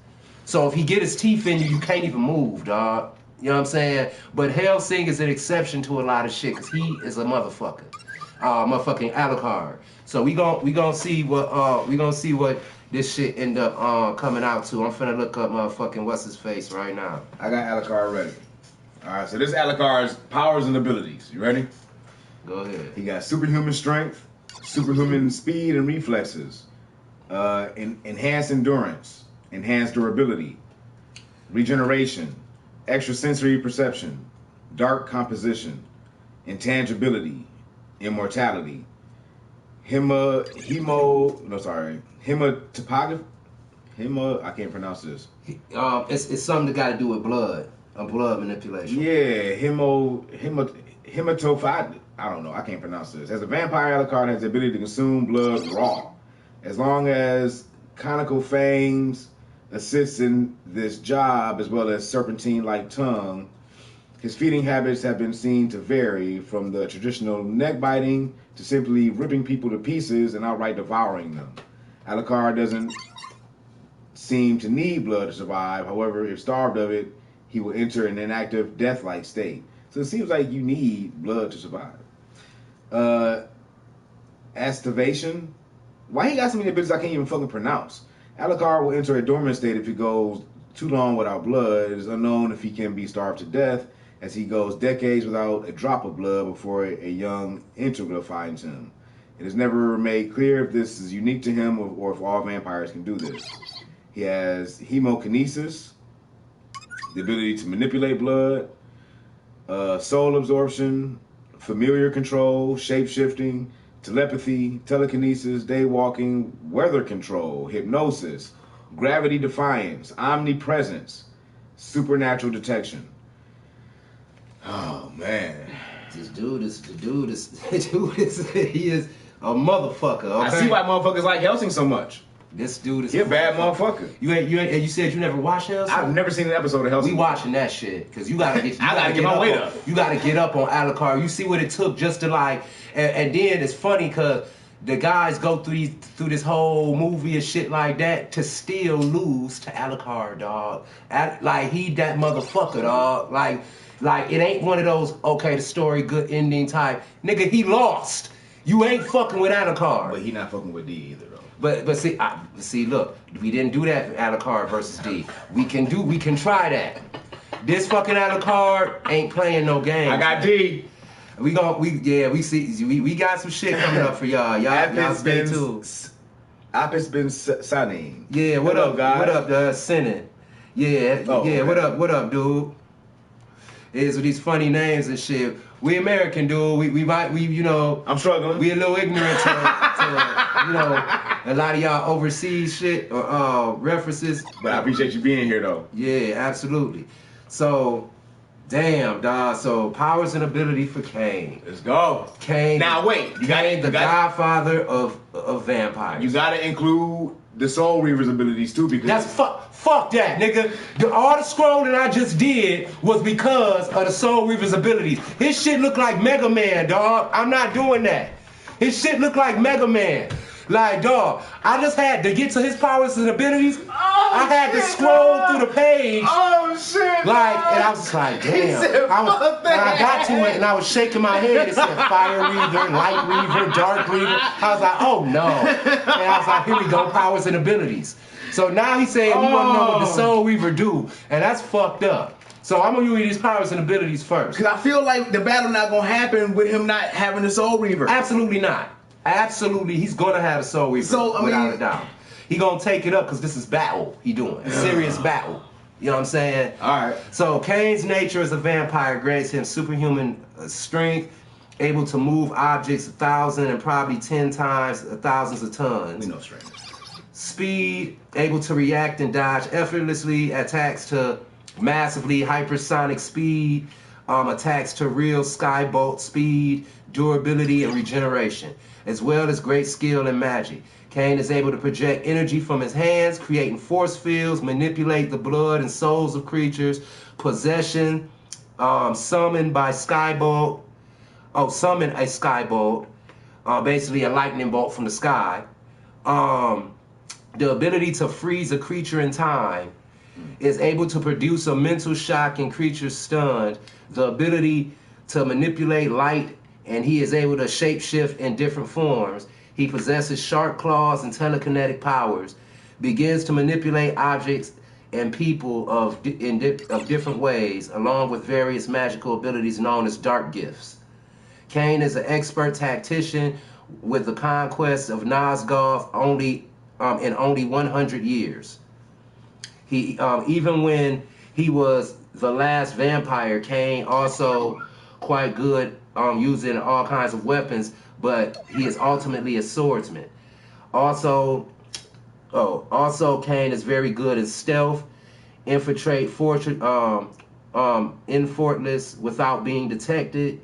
So if he get his teeth in you, you can't even move, dog. You know what I'm saying? But Hellsing is an exception to a lot of shit, because he is a motherfucker. Motherfucking Alucard. So we gon' see what this shit end up coming out to. I'm finna look up motherfucking what's his face right now. I got Alucard ready. All right, so this Alucard's powers and abilities. You ready? Go ahead. He got superhuman strength, superhuman speed and reflexes, enhanced endurance, enhanced durability, regeneration, extrasensory perception, dark composition, intangibility, immortality, I can't pronounce this. It's something that got to do with blood. A blood manipulation. Yeah, hematophyte. I don't know. I can't pronounce this. As a vampire, Alucard has the ability to consume blood raw. As long as conical fangs assists in this job, as well as serpentine-like tongue, his feeding habits have been seen to vary from the traditional neck biting to simply ripping people to pieces and outright devouring them. Alucard doesn't seem to need blood to survive. However, if starved of it, he will enter an inactive, death-like state. So it seems like you need blood to survive. Astivation. Why he got so many abilities I can't even fucking pronounce? Alucard will enter a dormant state if he goes too long without blood. It is unknown if he can be starved to death, as he goes decades without a drop of blood before a young Integral finds him. It is never made clear if this is unique to him or if all vampires can do this. He has hemokinesis, the ability to manipulate blood, soul absorption, familiar control, shape-shifting, telepathy, telekinesis, daywalking, weather control, hypnosis, gravity defiance, omnipresence, supernatural detection. Oh, man. This dude is, he is a motherfucker, okay? I see why motherfuckers like Hellsing so much. This dude is He a bad motherfucker. You said you never watched Hellsing? I've never seen an episode of Hellsing. We watching that shit because you gotta get. I gotta get my weight up. You gotta get up on Alucard. You see what it took just to like, and then it's funny because the guys go through this whole movie and shit like that to still lose to Alucard, dog. Like he that motherfucker, dog. Like it ain't one of those okay the story good ending type. Nigga, he lost. You ain't fucking with Alucard. But he not fucking with D either though. But see, look, we didn't do that for Alucard versus D. We can try that. This fucking Alucard ain't playing no game. I got D. We got some shit coming up for y'all. Y'all stay tuned. Apis been Sanin. Yeah, what Hello, up, guys? What up, Sinning? Yeah, okay. What up, dude? Is with these funny names and shit. We American, dude. We you know. I'm struggling. We a little ignorant to you know, a lot of y'all overseas shit or references. But I appreciate you being here though. Yeah, absolutely. So, damn, dog. So powers and ability for Kain. Let's go. Kain. Now wait, Kain, the godfather of vampires. You gotta include the Soul Reaver's abilities too, because that's fuck that, nigga. All the scrolling I just did was because of the Soul Reaver's abilities. His shit look like Mega Man, dog. I'm not doing that. His shit look like Mega Man. Like, dog, I just had to get to his powers and abilities. I had to scroll through the page. Oh shit! Like, and I was just like, damn. And I got to it and I was shaking my head. It said Fire Reaver, Light Reaver, Dark Reaver. I was like, oh no. And I was like, here we go, powers and abilities. So now he's saying we want to know what the Soul Reaver do, and that's fucked up. So I'm gonna use these powers and abilities first. Cause I feel like the battle not gonna happen with him not having the Soul Reaver. Absolutely not. Absolutely, he's gonna have a Soul Reaver, without a doubt. He gonna take it up because this is battle he doing. A serious battle. You know what I'm saying? Alright. So Kain's nature as a vampire grants him superhuman strength, able to move objects 1,000 and probably 10 times thousands of tons. We know strength. Speed, able to react and dodge effortlessly, attacks to massively hypersonic speed, attacks to real skybolt speed, durability, and regeneration, as well as great skill in magic. Kain is able to project energy from his hands, creating force fields, manipulate the blood and souls of creatures, possession, summoned by skybolt, summon a skybolt, basically a lightning bolt from the sky. The ability to freeze a creature in time, is able to produce a mental shock in creatures stunned, the ability to manipulate light, and he is able to shapeshift in different forms. He possesses sharp claws and telekinetic powers, begins to manipulate objects and people of different ways, along with various magical abilities known as dark gifts. Kain is an expert tactician with the conquest of Nosgoth in only 100 years. He even when he was the last vampire, Kain also quite good using all kinds of weapons, but he is ultimately a swordsman. Also Kain is very good at stealth, infiltrate effortless without being detected.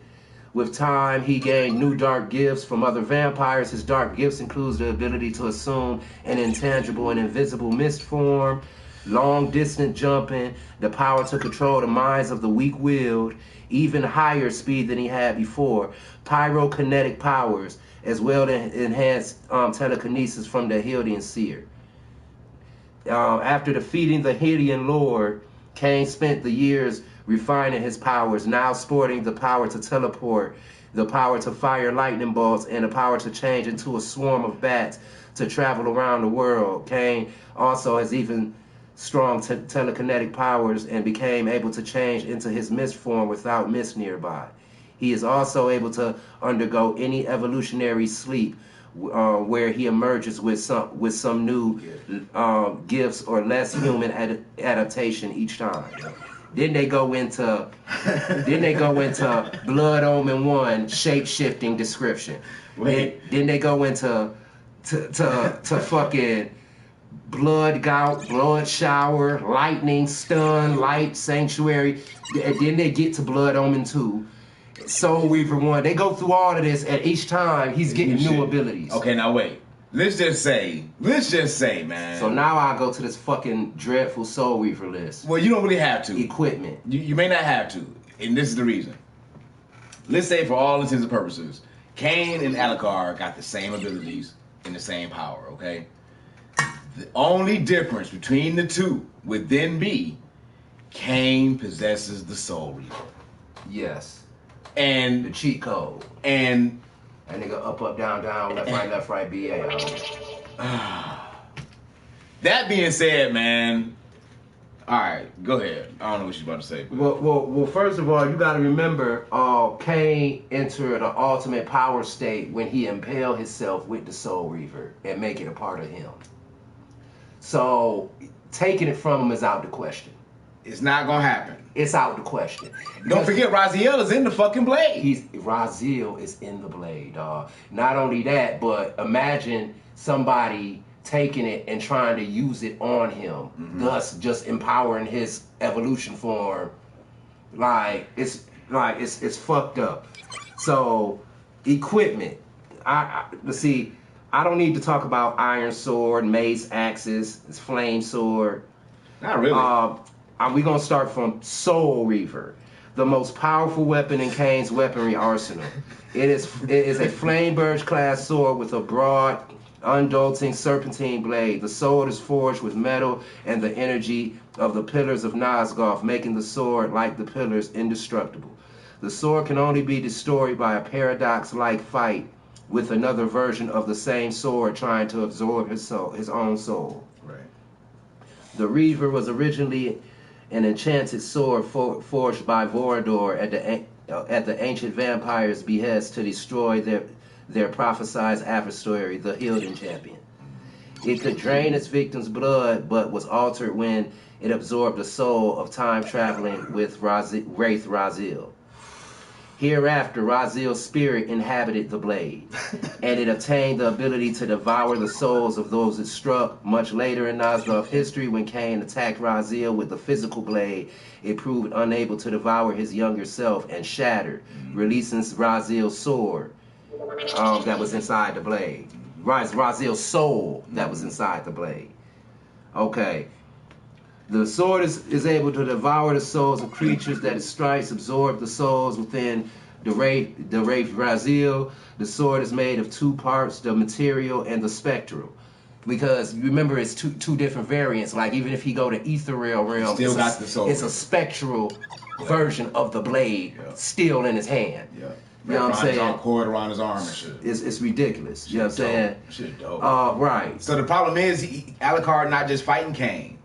With time, he gained new dark gifts from other vampires. His dark gifts includes the ability to assume an intangible and invisible mist form, long distance jumping, the power to control the minds of the weak-willed, even higher speed than he had before, pyrokinetic powers, as well as enhanced telekinesis from the Hellsing seer. After defeating the Hellsing Lord, Kain spent the years refining his powers, now sporting the power to teleport, the power to fire lightning bolts, and the power to change into a swarm of bats to travel around the world. Kain also has even strong telekinetic powers and became able to change into his mist form without mist nearby. He is also able to undergo any evolutionary sleep where he emerges with some new gifts or less human adaptation each time. Then they go into Blood Omen 1 shape-shifting description. Then they go into fucking blood gout, blood shower, lightning, stun, light, sanctuary. And then they get to Blood Omen 2, Soul Weaver 1. They go through all of this, and each time he's getting new abilities. Okay, now wait. Let's just say, man. So now I go to this fucking dreadful Soul Weaver list. Well, you don't really have to. Equipment. You may not have to, and this is the reason. Let's say, for all intents and purposes, Kain and Alucard got the same abilities and the same power, okay? The only difference between the two would then be Kain possesses the Soul Reaper. Yes. And the cheat code. And that nigga up, down, left, right, BA. That being said, man. All right, go ahead. I don't know what you're about to say. Well, first of all, you got to remember, Kain entered an ultimate power state when he impaled himself with the Soul Reaver and make it a part of him. So taking it from him is out the question. It's not gonna happen. It's out the question. Don't forget, Raziel is in the fucking blade. Raziel is in the blade, dog. Not only that, but imagine somebody taking it and trying to use it on him, thus just empowering his evolution form. It's fucked up. So, equipment. Let's see. I don't need to talk about iron sword, mace, axes, flame sword. Not really. We're going to start from Soul Reaver, the most powerful weapon in Kain's weaponry arsenal. It is a Flame Birch class sword with a broad, undulting serpentine blade. The sword is forged with metal and the energy of the pillars of Nosgoth, making the sword, like the pillars, indestructible. The sword can only be destroyed by a paradox-like fight with another version of the same sword trying to absorb his own soul. Right. The Reaver was originally an enchanted sword forged by Vorador at the ancient vampire's behest to destroy their prophesied adversary, the Hellsing champion. It could drain its victim's blood, but was altered when it absorbed the soul of time traveling with Wraith Raziel. Hereafter, Raziel's spirit inhabited the blade, and it obtained the ability to devour the souls of those it struck. Much later in Nosgoth history, when Kain attacked Raziel with the physical blade, it proved unable to devour his younger self and shattered, releasing Raziel's sword that was inside the blade. Raziel's soul that was inside the blade. Okay. The sword is able to devour the souls of creatures that it strikes, absorb the souls within the Wraith Raziel. The sword is made of two parts, the material and the spectral. Because remember, it's two different variants. Like even if he go to ethereal realm, still got the soul. It's a spectral version of the blade still in his hand. Yeah. You know what I'm saying? Cord around his arm and shit. It's ridiculous. You know what I'm saying? Shit dope. Right. So the problem is, Alucard not just fighting Kain.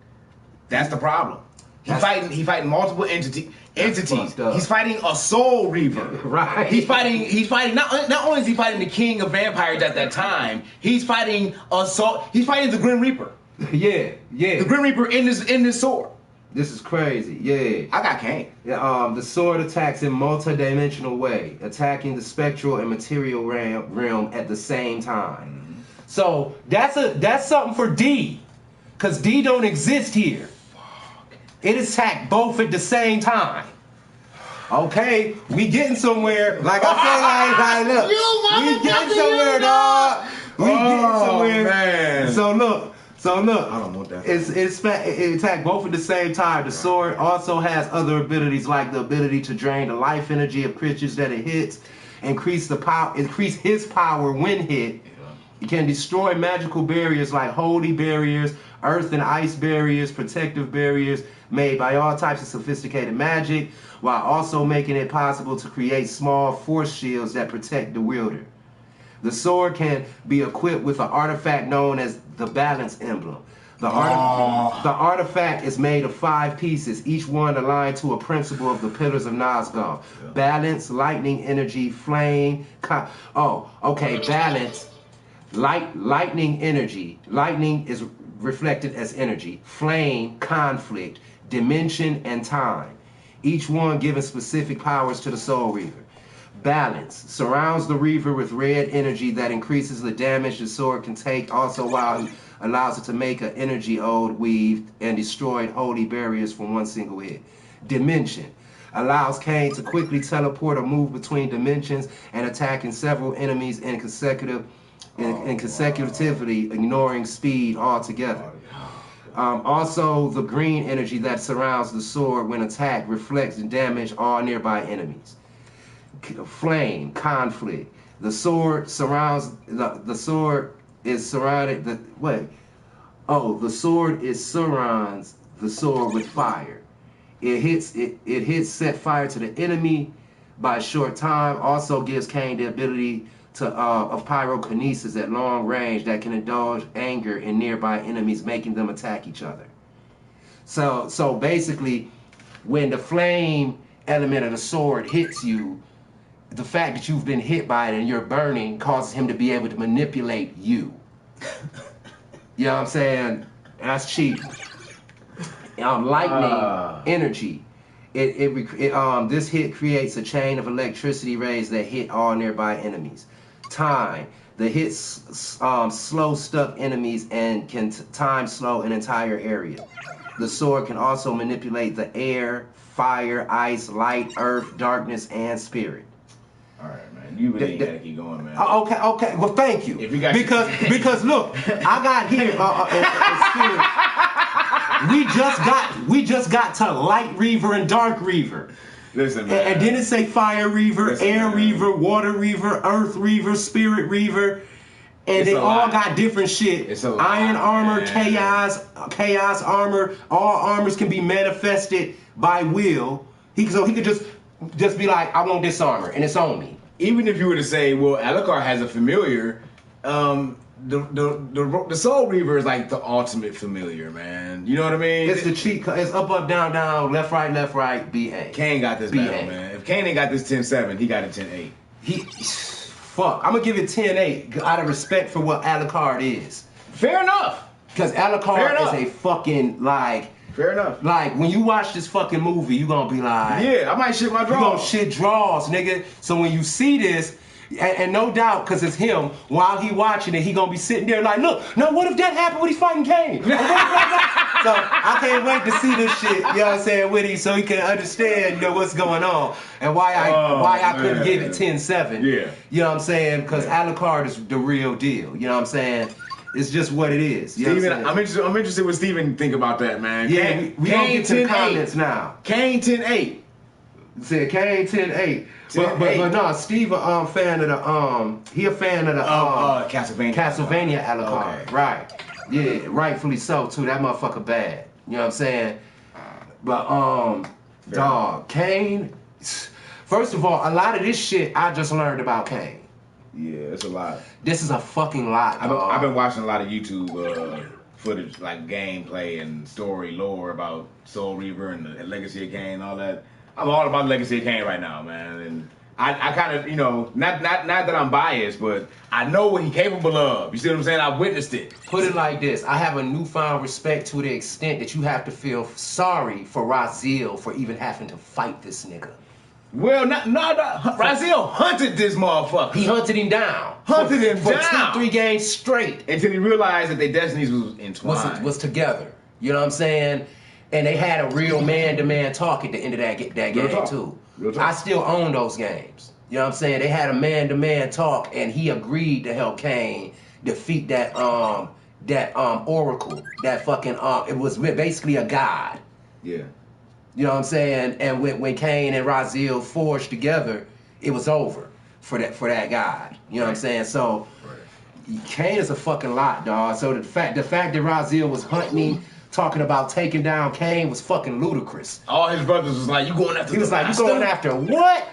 That's the problem. He fighting multiple entities. He's fighting a Soul Reaver. Right. He's fighting not only is he fighting the king of vampires at that time, he's fighting the Grim Reaper. Yeah. The Grim Reaper in this sword. This is crazy. Yeah. I got Kain. Yeah, the sword attacks in multi-dimensional way, attacking the spectral and material realm at the same time. So that's something for D, cause D don't exist here. It attacked both at the same time. Okay, we getting somewhere. Like I said, look, we getting somewhere, dog. We getting somewhere. Man. So look. I don't want that. It attacked both at the same time. The sword also has other abilities like the ability to drain the life energy of creatures that it hits, increase his power when hit. It can destroy magical barriers like holy barriers, earth and ice barriers, protective barriers made by all types of sophisticated magic, while also making it possible to create small force shields that protect the wielder. The sword can be equipped with an artifact known as the Balance Emblem. The artifact is made of 5 pieces, each one aligned to a principle of the Pillars of Nazgûl. Yeah. Balance, lightning, energy, flame. Balance, lightning, energy. Lightning is reflected as energy. Flame, conflict, dimension, and time. Each one giving specific powers to the Soul Reaver. Balance surrounds the Reaver with red energy that increases the damage the sword can take, also while it allows it to make an energy ode weave and destroy holy barriers from one single hit. Dimension allows Kain to quickly teleport or move between dimensions and attacking several enemies in consecutively, ignoring speed altogether. Also, the green energy that surrounds the sword when attacked reflects and damage all nearby enemies. Flame, conflict. The sword surrounds the sword surrounds the sword with fire. It hits set fire to the enemy by a short time. Also gives Kain the ability of pyrokinesis at long range that can indulge anger in nearby enemies, making them attack each other. So basically, when the flame element of the sword hits you, the fact that you've been hit by it and you're burning causes him to be able to manipulate you. You know what I'm saying? That's cheap. Lightning energy. This hit creates a chain of electricity rays that hit all nearby enemies. Time. The hits slow stuck enemies and can time slow an entire area. The sword can also manipulate the air, fire, ice, light, earth, darkness, and spirit. All right, man. You really gotta keep going, man. Okay. Well, thank you. Because look, I got here. We just got to Light Reaver and Dark Reaver. Listen, man. And then it say Fire Reaver, Air Reaver, Water Reaver, Earth Reaver, Spirit Reaver. And they all got different shit. It's a lot, Iron armor, man. chaos armor. All armors can be manifested by will. He could just be like, I want this armor, and it's on me. Even if you were to say, well, Alucard has a familiar, the Soul Reaver is like the ultimate familiar, man. You know what I mean? It's the cheat code. It's up, down, left, right, B-A. Kain got this battle, man. If Kain ain't got this 10-7, he got a 10-8. Fuck. I'm gonna give it 10-8 out of respect for what Alucard is. Fair enough. Because Alucard is a fucking, Fair enough. Like, when you watch this fucking movie, you gonna be like... Yeah, I might shit my draws. You gonna shit draws, nigga. So when you see this, and no doubt, because it's him, while he watching it, he gonna be sitting there like, look, now what if that happened when he's fighting Kain? So I can't wait to see this shit, you know what I'm saying, with him, so he can understand, what's going on. And why I couldn't give it 10-7. Yeah. You know what I'm saying? Because Alucard is the real deal. You know what I'm saying? It's just what it is. You Steven, I'm interested what Steven think about that, man. Yeah, we don't get to the comments now. Kain 10-8. Said Kain 10-8. But no, Steve fan of the he a fan of the Castlevania Alucard. Okay. Right. Yeah, rightfully so too. That motherfucker bad. You know what I'm saying? But dog, Kain. First of all, a lot of this shit I just learned about Kain. Yeah, it's a lot. This is a fucking lot. I've been watching a lot of YouTube footage, like gameplay and story lore about Soul Reaver and the Legacy of Kain and all that. I'm all about Legacy of Kain right now, man. And I kind of, not that I'm biased, but I know what he's capable of. You see what I'm saying? I've witnessed it. Put it like this. I have a newfound respect to the extent that you have to feel sorry for Raziel for even having to fight this nigga. Well, Raziel hunted this motherfucker. He hunted him down. For 2-3 games straight. Until he realized that their destinies was entwined. Was together. You know what I'm saying? And they had a real man-to-man talk at the end of that game too. I still own those games. You know what I'm saying? They had a man-to-man talk, and he agreed to help Kain defeat that Oracle. That fucking it was basically a god. Yeah. You know what I'm saying? And when Kain and Raziel forged together, it was over for that god. You know what I'm saying? So Kain is a fucking lot, dog. So the fact that Raziel was hunting, talking about taking down Kain was fucking ludicrous. All his brothers was like, "You going after?" He was like, "You going after what?"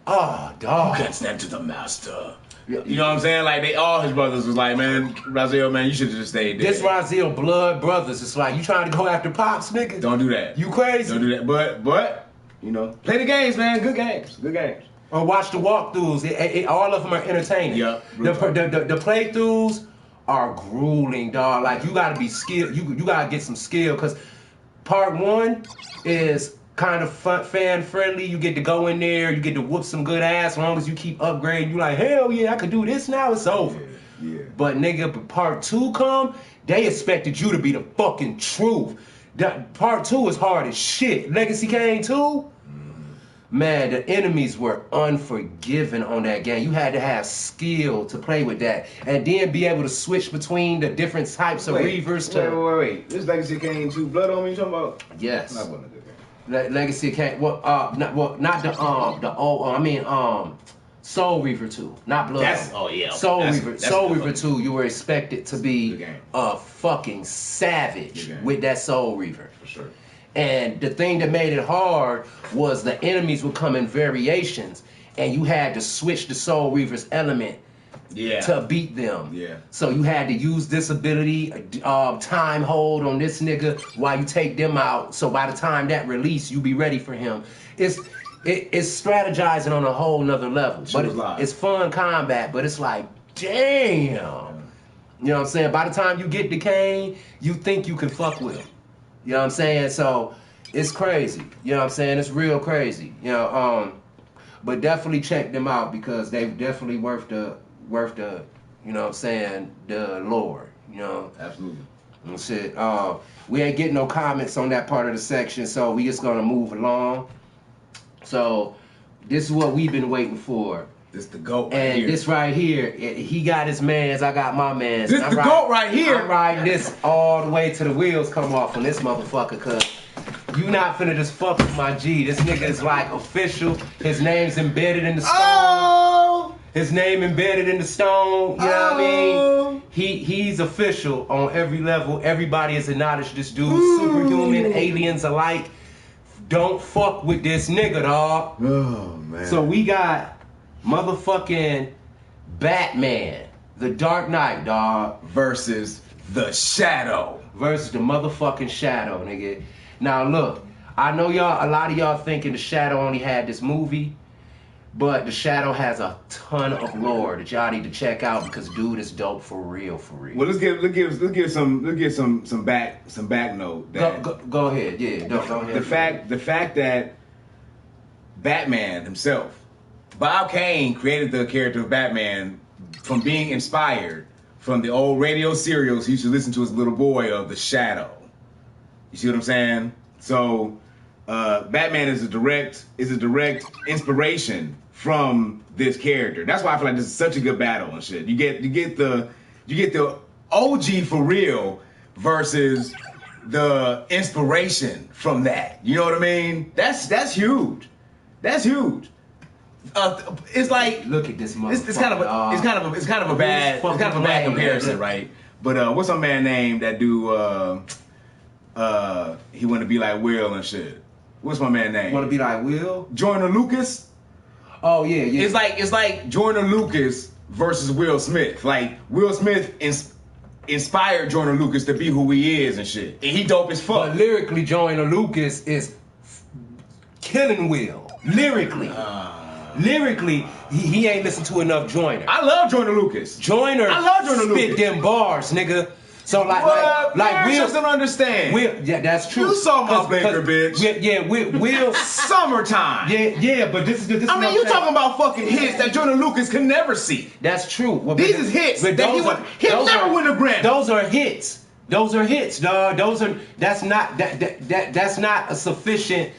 Oh, dog. You can't stand to the master. You know what I'm saying? Like all his brothers was like, "Man, Raziel, man, you should have just stayed there." This Raziel blood brothers. It's like, you trying to go after Pops, nigga? Don't do that. You crazy? Don't do that. But you know, play the games, man. Good games. Good games. Or watch the walkthroughs. All of them are entertaining. Yep. The playthroughs are grueling, dog. Like, you gotta be skilled. You gotta get some skill, because part 1 is kind of fan friendly. You get to go in there, you get to whoop some good ass. As long as you keep upgrading, you like, hell yeah, I could do this now. It's over. Yeah. But nigga, part 2 come, they expected you to be the fucking truth. Part 2 is hard as shit. Legacy Kain 2. Man, the enemies were unforgiving on that game. You had to have skill to play with that. And then be able to switch between the different types of Reavers to... Wait. This Legacy Kain 2 Blood on me you talking about? Yes. That wasn't a good game. Legacy Kain... not the old... Soul Reaver 2. Not Blood. Soul Reaver 2, you were expected to be a fucking savage with that Soul Reaver. For sure. And the thing that made it hard was the enemies would come in variations, and you had to switch the Soul Reaver's element to beat them. Yeah. So you had to use this ability, time hold on this nigga while you take them out. So by the time that release, you be ready for him. It's strategizing on a whole nother level. But it's fun combat, but it's like, damn. You know what I'm saying? By the time you get to Kain, you think you can fuck with him. You know what I'm saying? So it's crazy. You know what I'm saying? It's real crazy. You know, but definitely check them out, because they definitely worth the you know what I'm saying, the lore. You know? Absolutely. And shit. We ain't getting no comments on that part of the section, so we just gonna move along. So this is what we've been waiting for. This the GOAT right and here. This right here, he got his mans, I got my mans. This the GOAT right here. I'm riding this all the way to the wheels come off on this motherfucker, cause you not finna just fuck with my G. This nigga is like official. His name's embedded in the stone. Oh! His name embedded in the stone. You know what I mean? He's official on every level. Everybody has acknowledged this dude. Superhuman, aliens alike. Don't fuck with this nigga, dog. Oh man. So we got motherfucking Batman, the Dark Knight, dog, versus the Shadow. Versus the motherfucking Shadow, nigga. Now look, I know y'all, a lot of y'all thinking the Shadow only had this movie, but the Shadow has a ton of lore that y'all need to check out, because dude is dope for real, for real. Well, let's give some back note. Go ahead, yeah. Go ahead. The fact that Batman himself, Bob Kane, created the character of Batman from being inspired from the old radio serials he used to listen to as a little boy of The Shadow. You see what I'm saying? So Batman is a direct inspiration from this character. That's why I feel like this is such a good battle and shit. You get the OG for real versus the inspiration from that. You know what I mean? That's huge. That's huge. It's like, look at this motherfucker. It's kind of a bad comparison, right? But what's some man name that do he want to be like Will and shit? What's my man name? Want to be like Will? Joyner Lucas. Oh yeah. It's like Joyner Lucas versus Will Smith. Like Will Smith inspired Joyner Lucas to be who he is and shit. And he dope as fuck. But lyrically, Joyner Lucas is killing Will. Lyrically. Lyrically, he ain't listened to enough Joyner. I love Joyner Lucas. Joyner spit them bars, nigga. So like Will doesn't understand. Yeah, that's true. You saw my Baker, bitch. Will Summertime. Yeah, but this is. I mean, you talking about fucking hits that Joyner Lucas can never see. That's true. Well, these is hits that he'll never win a Grammy. Those are hits. Those are hits, dog. That's not a sufficient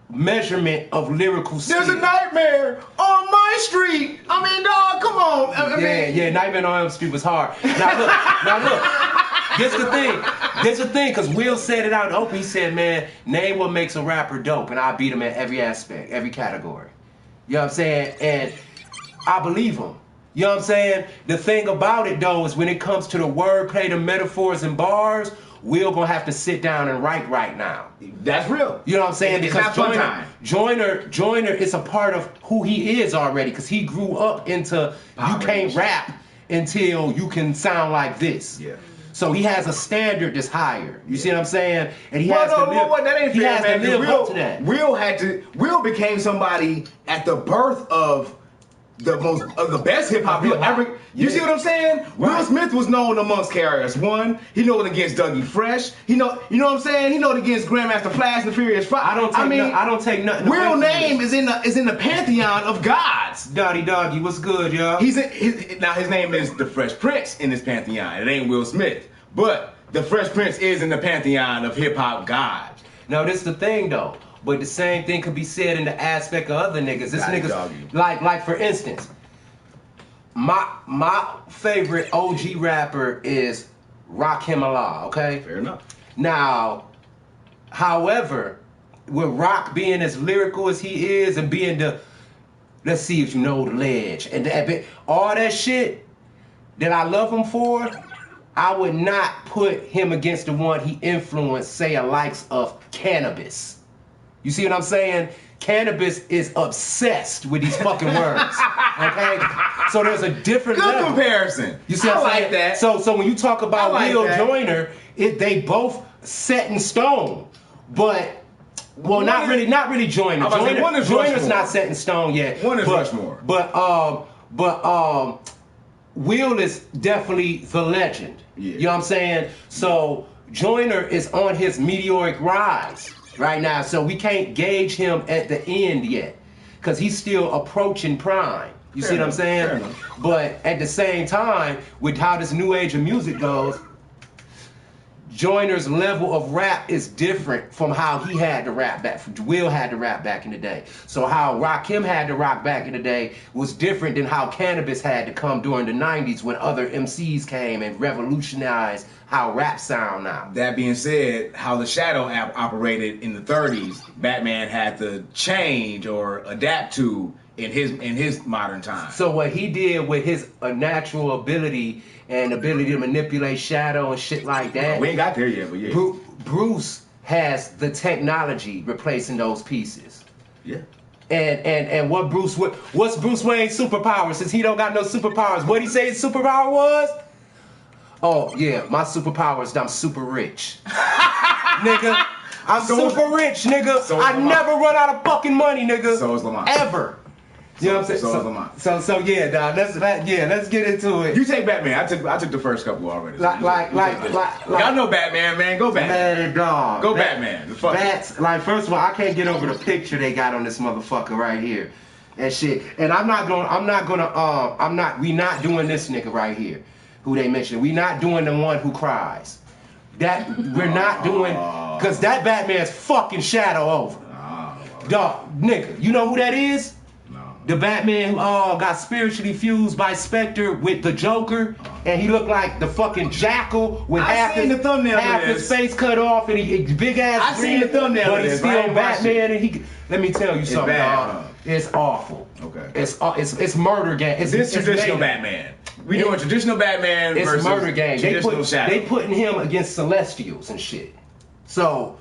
measurement of lyrical skill. There's a nightmare on my street. I mean, dog, come on. I mean, Nightmare on Elm Street was hard. Now look. This the thing, because Will said it out in the open. He said, man, name what makes a rapper dope, and I beat him at every aspect, every category. You know what I'm saying? And I believe him. You know what I'm saying? The thing about it, though, is when it comes to the wordplay, the metaphors, and bars, Will gonna have to sit down and write right now. That's real. You know what I'm saying? It's Because not fun time. Joyner is a part of who he is already, because he grew up into you can't rap until you can sound like this. Yeah. So he has a standard that's higher. You see what I'm saying? And he has to live. That ain't he fair, has man. to live up to that. Will became somebody at the birth of the best hip hop ever. You see what I'm saying? Right. Will Smith was known amongst KRS-One. He known against Dougie Fresh. You know what I'm saying? He known against Grandmaster Flash and the Furious Five. I don't take nothing. Will name is in the pantheon of gods. Doggy, what's good, y'all? Now his name is the Fresh Prince in this pantheon. It ain't Will Smith, but the Fresh Prince is in the pantheon of hip hop gods. No, this is the thing though. But the same thing could be said in the aspect of other niggas. This niggas, like for instance, my favorite OG rapper is Rakim Allah, okay? Fair enough. Now, however, with Rock being as lyrical as he is and being let's see if you know the ledge, and all that shit that I love him for, I would not put him against the one he influenced, say, a likes of Cannabis. You see what I'm saying? Cannabis is obsessed with these fucking words. Okay? So there's a different Good level. comparison. You see what I'm saying? like that. So when you talk about Will that. Joyner, they both set in stone. But not really Joyner. Joyner's not set in stone yet. One is Rushmore. But Will is definitely the legend. Yeah. You know what I'm saying? So Joyner is on his meteoric rise right now, so we can't gauge him at the end yet, because he's still approaching prime. You see what I'm saying? But at the same time, with how this new age of music goes, Joyner's level of rap is different from how he had to rap back. Will had to rap back in the day. So how Rakim had to rock back in the day was different than how Cannabis had to come during the 90s when other MCs came and revolutionized how rap sound now. That being said, how the Shadow app operated in the 30s, Batman had to change or adapt to in his modern time. So what he did with his natural ability and ability to manipulate shadow and shit like that. We ain't got there yet, but yeah. Bruce has the technology replacing those pieces. Yeah. And what's Bruce Wayne's superpower? Since he don't got no superpowers, what he say his superpower was? Oh yeah, my superpower is that I'm super rich. Nigga. I'm super rich, nigga. I never run out of fucking money, nigga. So is Lamont. Ever. You know what I'm saying? So is Lamont. So yeah, dog. Let's get into it. You take Batman. I took the first couple already. Like y'all know Batman, man. Go Batman. Man, dog. Go Batman. Bats. Like first of all, I can't get over the picture they got on this motherfucker right here, and shit. And we not doing this nigga right here, who they mentioned. We not doing the one who cries. That we're not doing, cause that Batman's fucking shadow over. Dog, nigga, you know who that is? The Batman who got spiritually fused by Spectre with the Joker, and he looked like the fucking Jackal with half his face cut off, and he big ass. I seen the thumbnail, but he's still Batman, and he. Let me tell you something, dog. It's awful. Okay. It's murder game. It's traditional Batman. We doing traditional Batman versus murder game. Traditional Shadow. They putting him against Celestials and shit. So.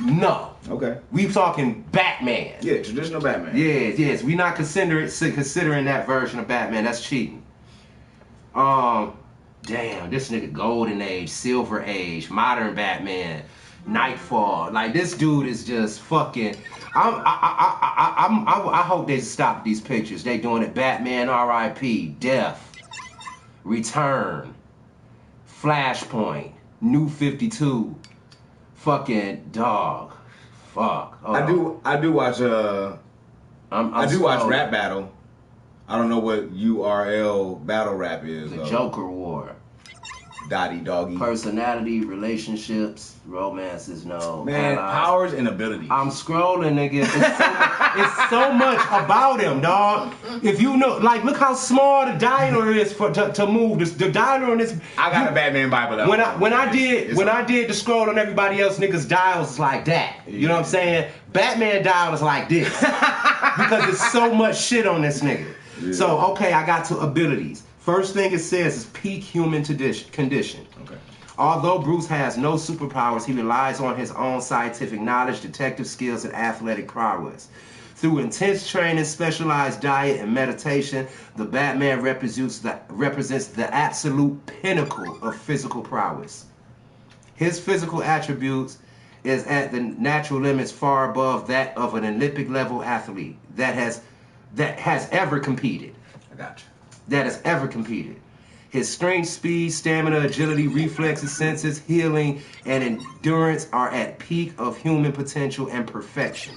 No. Okay. We talking Batman. Yeah, traditional Batman. Yes. We not considering that version of Batman. That's cheating. Damn, this nigga Golden Age, Silver Age, Modern Batman, Nightfall. Like this dude is just fucking. I hope they stop these pictures. They doing it. Batman, R.I.P. Death, Return, Flashpoint, New 52. Fucking dog, fuck. I do watch watch Rap Battle. I don't know what URL battle rap is. The Joker War. Dottie doggy. Personality, relationships, romances, no. Man, allies. powers and abilities. I'm scrolling, nigga. It's so much about him, dog. If you know, like, look how small the dialer is to move. The dialer on this. I got a Batman Bible out. When I did the scroll on everybody else, niggas dials like that. Yeah. You know what I'm saying? Batman dial is like this because there's so much shit on this nigga. Yeah. So okay, I got to abilities. First thing it says is peak human condition. Okay. Although Bruce has no superpowers, he relies on his own scientific knowledge, detective skills, and athletic prowess. Through intense training, specialized diet, and meditation, the Batman represents the absolute pinnacle of physical prowess. His physical attributes is at the natural limits far above that of an Olympic-level athlete that has ever competed. I got you. That has ever competed. His strength, speed, stamina, agility, reflexes, senses, healing, and endurance are at peak of human potential and perfection.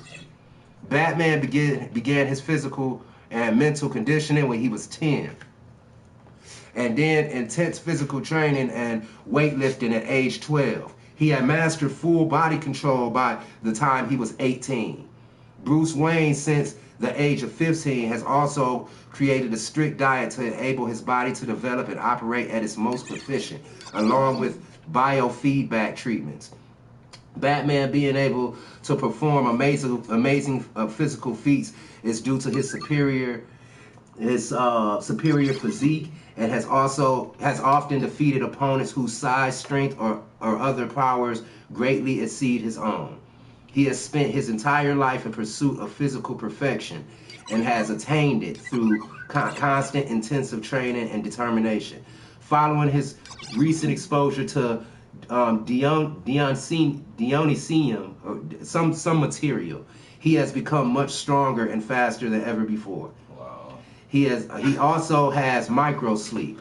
Batman began his physical and mental conditioning when he was 10. And then intense physical training and weightlifting at age 12. He had mastered full body control by the time he was 18. Bruce Wayne, since the age of 15, has also created a strict diet to enable his body to develop and operate at its most proficient, along with biofeedback treatments. Batman being able to perform amazing physical feats is due to his superior physique, and has often defeated opponents whose size, strength, or other powers greatly exceed his own. He has spent his entire life in pursuit of physical perfection and has attained it through constant intensive training and determination. Following his recent exposure to Dionysium, or some material, he has become much stronger and faster than ever before. Wow. He also has micro sleep,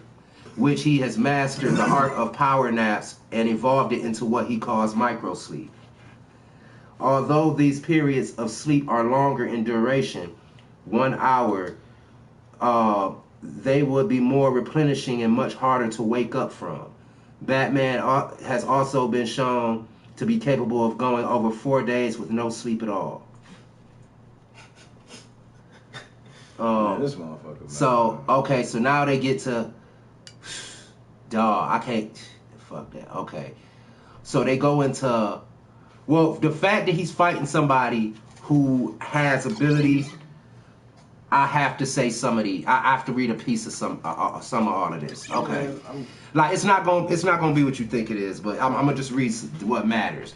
which he has mastered the art of power naps and evolved it into what he calls micro sleep. Although these periods of sleep are longer in duration, 1 hour, they would be more replenishing and much harder to wake up from. Batman has also been shown to be capable of going over 4 days with no sleep at all. Man, this motherfucker. So, okay, so now they get to... Dawg, I can't... Fuck that. Okay. So they go into... Well, the fact that he's fighting somebody who has abilities, I have to say I have to read a piece of some of all of this. Okay, like it's not gonna be what you think it is, but I'm gonna just read what matters.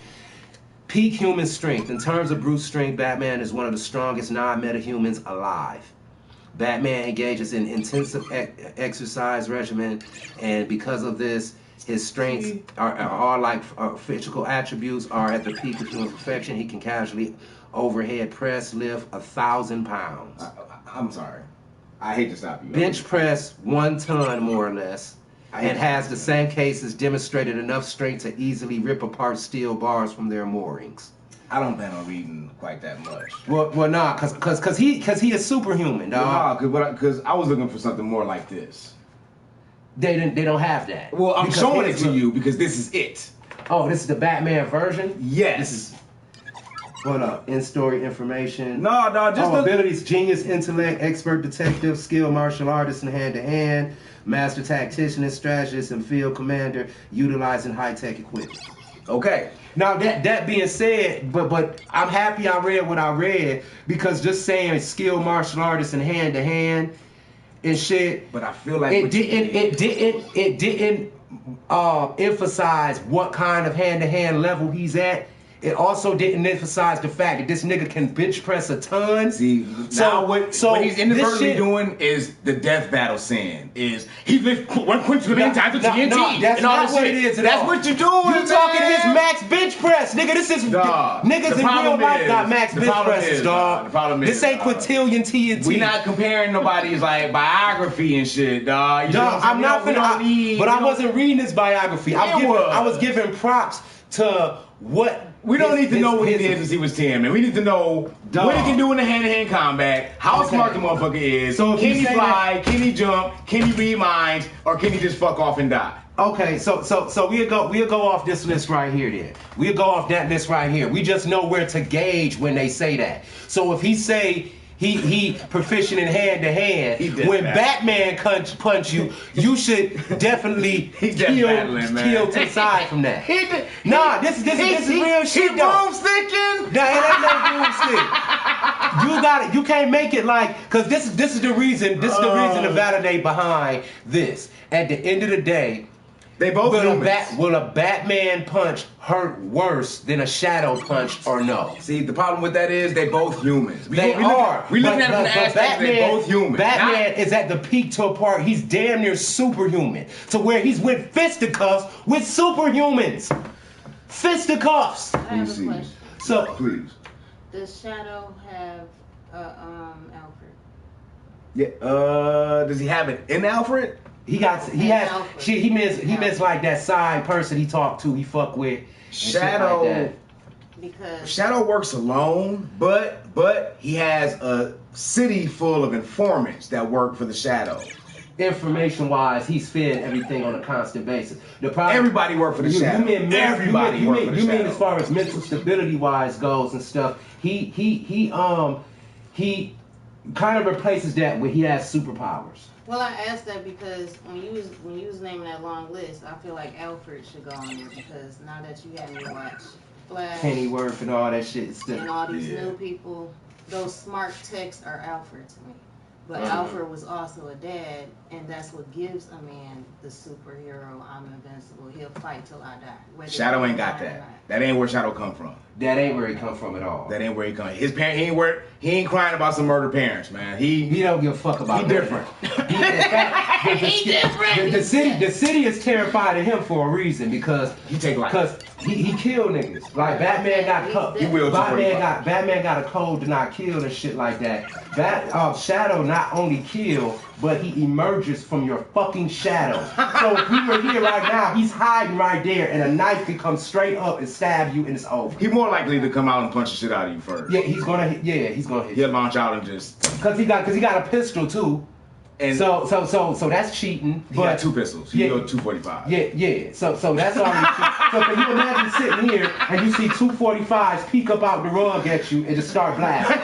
Peak human strength. In terms of brute strength, Batman is one of the strongest non-metahumans alive. Batman engages in intensive exercise regimen, and because of this, his strengths are like physical attributes are at the peak of human perfection. He can casually overhead press lift 1,000 pounds. I'm sorry. I hate to stop you. Bench press 1 ton more or less, and has the same cases demonstrated enough strength to easily rip apart steel bars from their moorings. I don't plan on reading quite that much. Well, nah, cause he is superhuman, dog. Well, because I was looking for something more like this. They don't have that. Well, I'm showing it to you because this is it. Oh, this is the Batman version? Yes. This is... Hold up. In-story information. No, just abilities: genius, intellect, expert detective, skilled martial artist in hand-to-hand, master tactician and strategist, and field commander, utilizing high-tech equipment. Okay. Now, that being said, but I'm happy I read what I read, because just saying skilled martial artist in hand-to-hand and shit. But I feel like it didn't emphasize what kind of hand-to-hand level he's at. It also didn't emphasize the fact that this nigga can bench press a ton. See, now what he's inadvertently doing is the death battle saying is he lift 1 quintillion times the TNT. That's not what it is at all. That's what you're doing. You talking his max bench press, nigga? This is niggas in real life got max bench presses, dog. The problem is this ain't quintillion TNT. We not comparing nobody's like biography and shit, dog. I'm not finna. But I wasn't reading his biography. I was giving props to what. We don't need to know what he did since he was 10, man. We need to know what he can do in the hand-to-hand combat, how smart the motherfucker is. So can he fly? Can he jump? Can he read minds? Or can he just fuck off and die? Okay, so we'll go off this list right here then. We'll go off that list right here. We just know where to gauge when they say that. So if he say he proficient in hand to hand, when Batman punch you, you should definitely kill to the side from that. This is real shit though. Broomsticking? Nah, it ain't no broomstick. You got it. You can't make it like, cause this is the reason. This is the reason to validate behind this. At the end of the day, they both will a Batman punch hurt worse than a Shadow punch or no? See, the problem with that is they both humans. They are. We looking at it from the aspect they both human. Batman is at the peak to a part. He's damn near superhuman. To where he's with fisticuffs with superhumans. Fisticuffs. I have a question. So please. Does Shadow have Alfred? Yeah. Does he have it in Alfred? He means like that side person he talked to, he fuck with. Shadow. Like because Shadow works alone, but he has a city full of informants that work for the Shadow. Information wise, he's fed everything on a constant basis. The problem, everybody work for the Shadow. Everybody work for the Shadow. You mean as far as mental stability wise goes and stuff, he kind of replaces that when he has superpowers. Well, I asked that because when you was naming that long list, I feel like Alfred should go on there because now that you had me watch Flash, Pennyworth and all that shit still. and all these new people, those smart techs are Alfred to me. But Alfred was also a dad, and that's what gives a man the superhero. I'm invincible. He'll fight till I die. Shadow ain't got that. That ain't where Shadow come from. That ain't where he come from at all. That ain't where he come. His parent, he ain't crying about some murdered parents, man. He don't give a fuck about. He different. He different. The city is terrified of him for a reason because he take life. Because he killed niggas. Like Batman got a code to not kill and shit like that. Shadow not only kill, but he emerges from your fucking shadow. So if we were here right now, he's hiding right there, and a knife could come straight up and stab you, and it's over. He's more likely to come out and punch the shit out of you first. Yeah, he's gonna hit you. He'll launch out and just because he got a pistol too. And so that's cheating. He got two pistols. He go 245. Yeah. So that's all. So can you imagine sitting here and you see 245s peek up out the rug at you and just start blasting?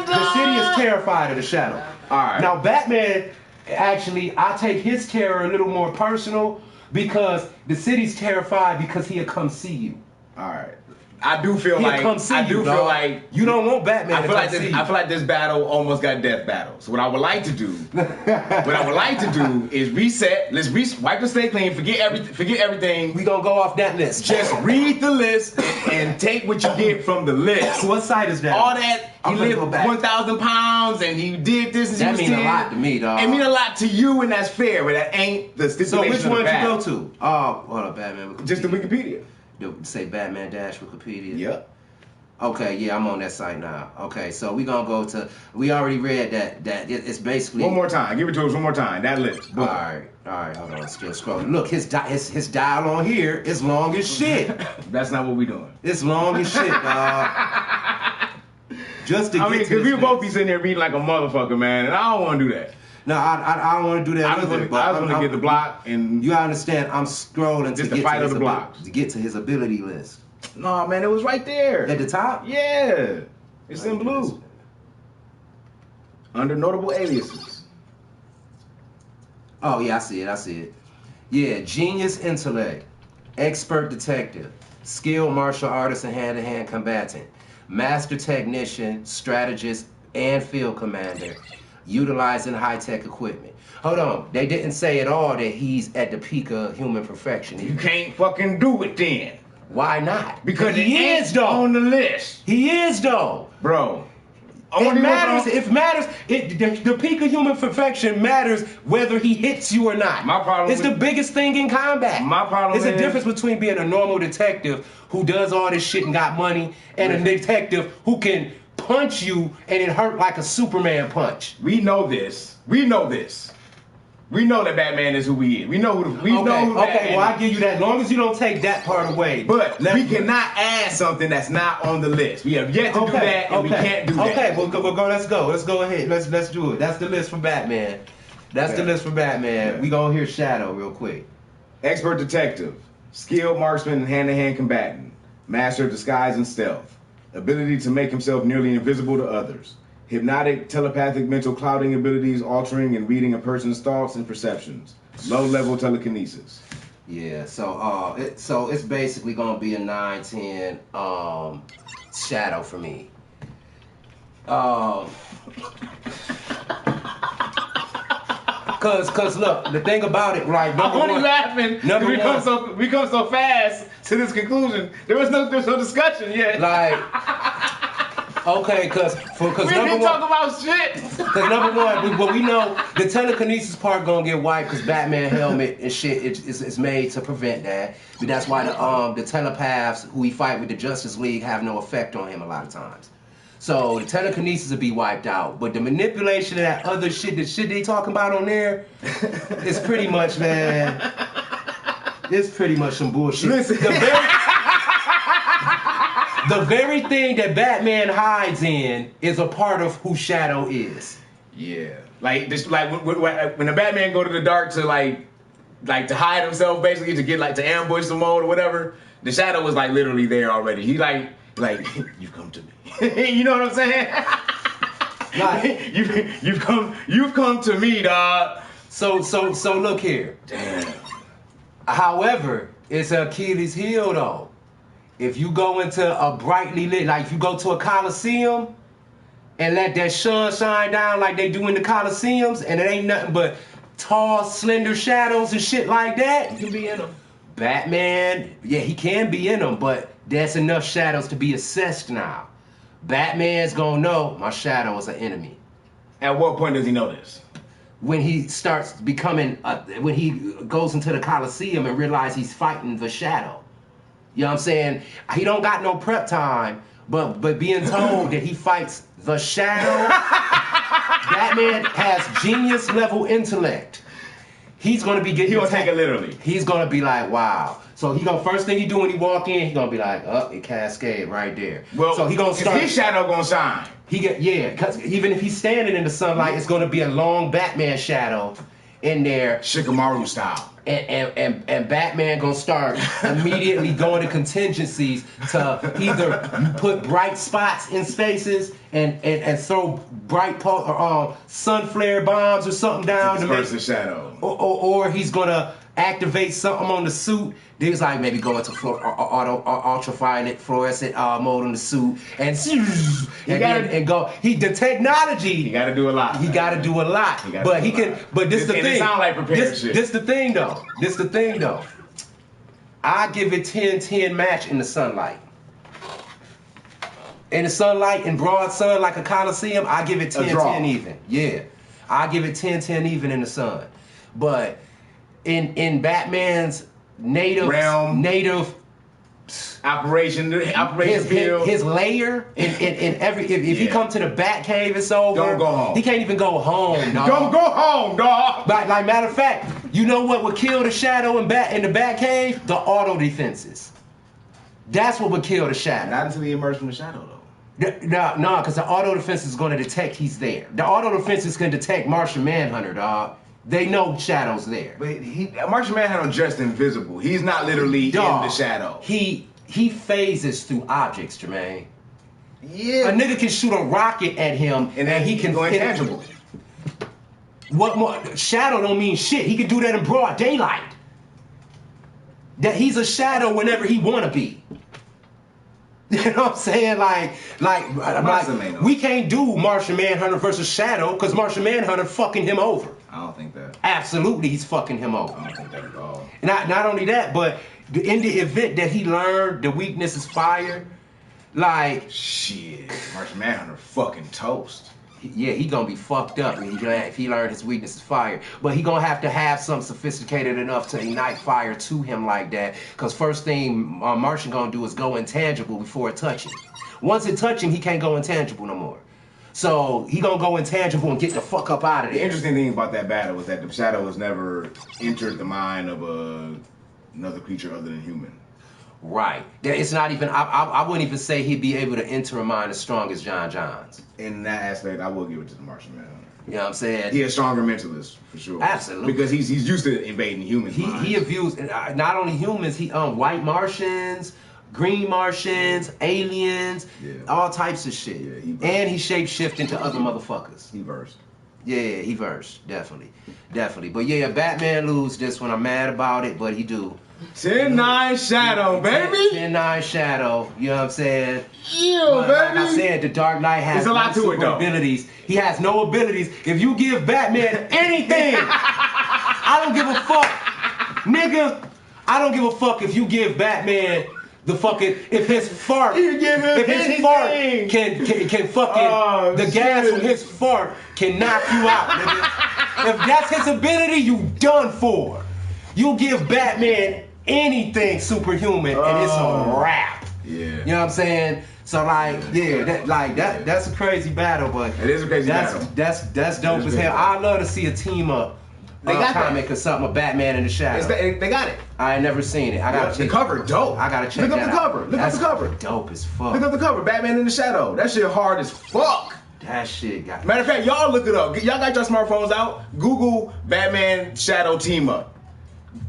The city is terrified of the Shadow. All right. Now Batman, actually, I take his terror a little more personal because the city's terrified because he'll come see you. All right. I do feel like you don't want Batman. I feel like this battle almost got death battle. So what I would like to do, is reset. Let's wipe the slate clean. Forget everything. We gonna go off that list. Just read the list and take what you get from the list. What site is that? All that he lived 1,000 pounds and he did this. And that means a lot to me, dog. It mean a lot to you, and that's fair. But that ain't the stipulation. So which one did you go to? Oh, hold up, Batman. Just the Wikipedia. Say Batman dash Wikipedia. Yep. Okay, yeah, I'm on that site now. Okay, so we gonna go to. We already read that it's basically. One more time. Give it to us one more time. That list. All right. Hold on. Still scrolling. Look, his dial on here is long as shit. That's not what we doing. It's long as shit, dog. Just to get to because we both be sitting there reading like a motherfucker, man, and I don't want to do that. No, I don't want to do that. I was going to get the block, and you understand. I'm scrolling just to fight of the blocks to get to his ability list. No, man, it was right there at the top. Yeah, it's in blue under notable aliases. Oh yeah, I see it. Yeah, genius intellect, expert detective, skilled martial artist and hand-to-hand combatant, master technician, strategist, and field commander. Utilizing high-tech equipment. Hold on, they didn't say at all that he's at the peak of human perfection. You can't fucking do it then. Why not? Because he is though on the list. He is though, bro. It matters. The peak of human perfection matters whether he hits you or not. My problem. It's the biggest thing in combat. My problem. It's a difference between being a normal detective who does all this shit and got money, and a detective who can punch you and it hurt like a Superman punch. We know this. We know that Batman is who he is. We know who Batman well, I give you that. As long as you don't take that part away. But we cannot add something that's not on the list. We have yet to do that, and we can't do that. Okay, we'll go. Let's go. Let's go ahead. Let's do it. That's the list for Batman. That's the list for Batman. Yeah. We gonna hear Shadow real quick. Expert detective, skilled marksman and hand-to-hand combatant, master of disguise and stealth, ability to make himself nearly invisible to others, hypnotic, telepathic mental clouding abilities, altering and reading a person's thoughts and perceptions, low-level telekinesis. Yeah, so it's basically gonna be a 9-10 Shadow for me. Cause look, the thing about it, right? I'm only laughing because we come so fast to this conclusion. There's no discussion yet. Like, okay, cause we didn't talk about shit. Cause number one, we know the telekinesis part gonna get wiped because Batman helmet and shit is made to prevent that. But that's why the telepaths who he fight with the Justice League have no effect on him a lot of times. So the telekinesis will be wiped out, but the manipulation of that other shit, the shit they talking about on there, is pretty much, man. It's pretty much some bullshit. Listen. The very thing that Batman hides in is a part of who Shadow is. Yeah, like this, like when the Batman go to the dark to like to hide himself, basically to get like to ambush the mode or whatever. The Shadow was like literally there already. He like you've come to me. You know what I'm saying? Like, you've come to me, dog. So look here. Damn. However, it's an Achilles heel though. If you go into a brightly lit, like if you go to a Coliseum and let that sun shine down like they do in the Coliseums, and it ain't nothing but tall, slender shadows and shit like that, You can be in them. Batman, yeah, he can be in them, but there's enough shadows to be assessed now. Batman's gonna know my shadow is an enemy. At what point does he know this? When he starts becoming, when he goes into the Coliseum and realizes he's fighting the shadow. You know what I'm saying? He don't got no prep time, but being told that he fights the shadow, Batman has genius level intellect. He's gonna be getting. He gonna take it literally. He's gonna be like, wow. So first thing he do when he walk in, he gonna be like, it cascade right there. Well, so he gonna start. His shadow gonna shine. Because even if he's standing in the sunlight, it's gonna be a long Batman shadow in there. Shikamaru style. And Batman gonna start immediately going to contingencies to either put bright spots in spaces and throw bright sun flare bombs or something down to disperse the shadow, or he's gonna activate something on the suit. He's like maybe go into ultraviolet fluorescent mode on the suit and go. The technology. He got to do a lot. He got to do a lot. But he can. But this the thing. It sound like prepared shit. This the thing though. I give it 10-10 match in the sunlight. In the sunlight, in broad sun like a Coliseum, I give it 10-10 even. Yeah. I give it 10-10 even in the sun. But in Batman's native operation field, his layer in every if he come to the Batcave, it's over. Don't go home. He can't even go home, dog. Don't go home, dog. Like matter of fact, you know what would kill the shadow in the Batcave? The auto defenses. That's what would kill the shadow. Not until he emerged from the shadow, though. No, because the auto defense is going to detect he's there. The auto defenses can detect Martian Manhunter, dog. They know Shadow's there. But Martian Manhunter just invisible. He's not literally in the shadow. He phases through objects, Jermaine. Yeah. A nigga can shoot a rocket at him and then he can go intangible. What more? Shadow don't mean shit. He can do that in broad daylight. That he's a shadow whenever he wanna be. You know what I'm saying? We can't do Martian Manhunter versus Shadow because Martian Manhunter fucking him over. I don't think that. Absolutely, he's fucking him over. I don't think that at all. Not only that, but in the event that he learned the weakness is fire, like shit, Martian Manhunter fucking toast. Yeah, he gonna be fucked up if he learned his weakness is fire. But he gonna have something sophisticated enough to ignite fire to him like that. Cause first thing Martian gonna do is go intangible before it touch him. Once it touch him, he can't go intangible no more. So he gonna go intangible and get the fuck up out of there. The interesting thing about that battle was that the shadow has never entered the mind of another creature other than human. Right. It's not even. I wouldn't even say he'd be able to enter a mind as strong as John John's. In that aspect, I will give it to the Martian Manhunter. You know what I'm saying? He a stronger mentalist for sure. Absolutely. Because he's used to invading humans. He abused not only humans. He white Martians, green Martians, aliens, all types of shit. Yeah, and he shape-shift into other motherfuckers. He versed. Yeah, he versed. Definitely. But yeah, Batman lose this one. I'm mad about it, but he do. 10-9 Shadow, baby. 10-9 Shadow. You know what I'm saying? Yeah, baby. Like I said, the Dark Knight has a lot to it, though. abilities. He has no abilities. If you give Batman anything, I don't give a fuck, nigga. I don't give a fuck if you give Batman the fucking if his fart You give him if his anything. fart can fucking the gas from his fart can knock you out, nigga. If that's his ability, you done for. You give Batman anything superhuman and it's a wrap. Yeah. You know what I'm saying? So like, that's a crazy battle, but it is a crazy battle. That's dope as hell. I'd love to see a team up comic or something of Batman in the Shadow. They got it. I ain't never seen it. I gotta check the cover, dope. I gotta check Look that up the out. cover. Look up the cover. Dope as fuck. Look up the cover. Batman in the Shadow. That shit hard as fuck. That shit got. Matter of fact, y'all look it up. Y'all got your smartphones out. Google Batman Shadow team up.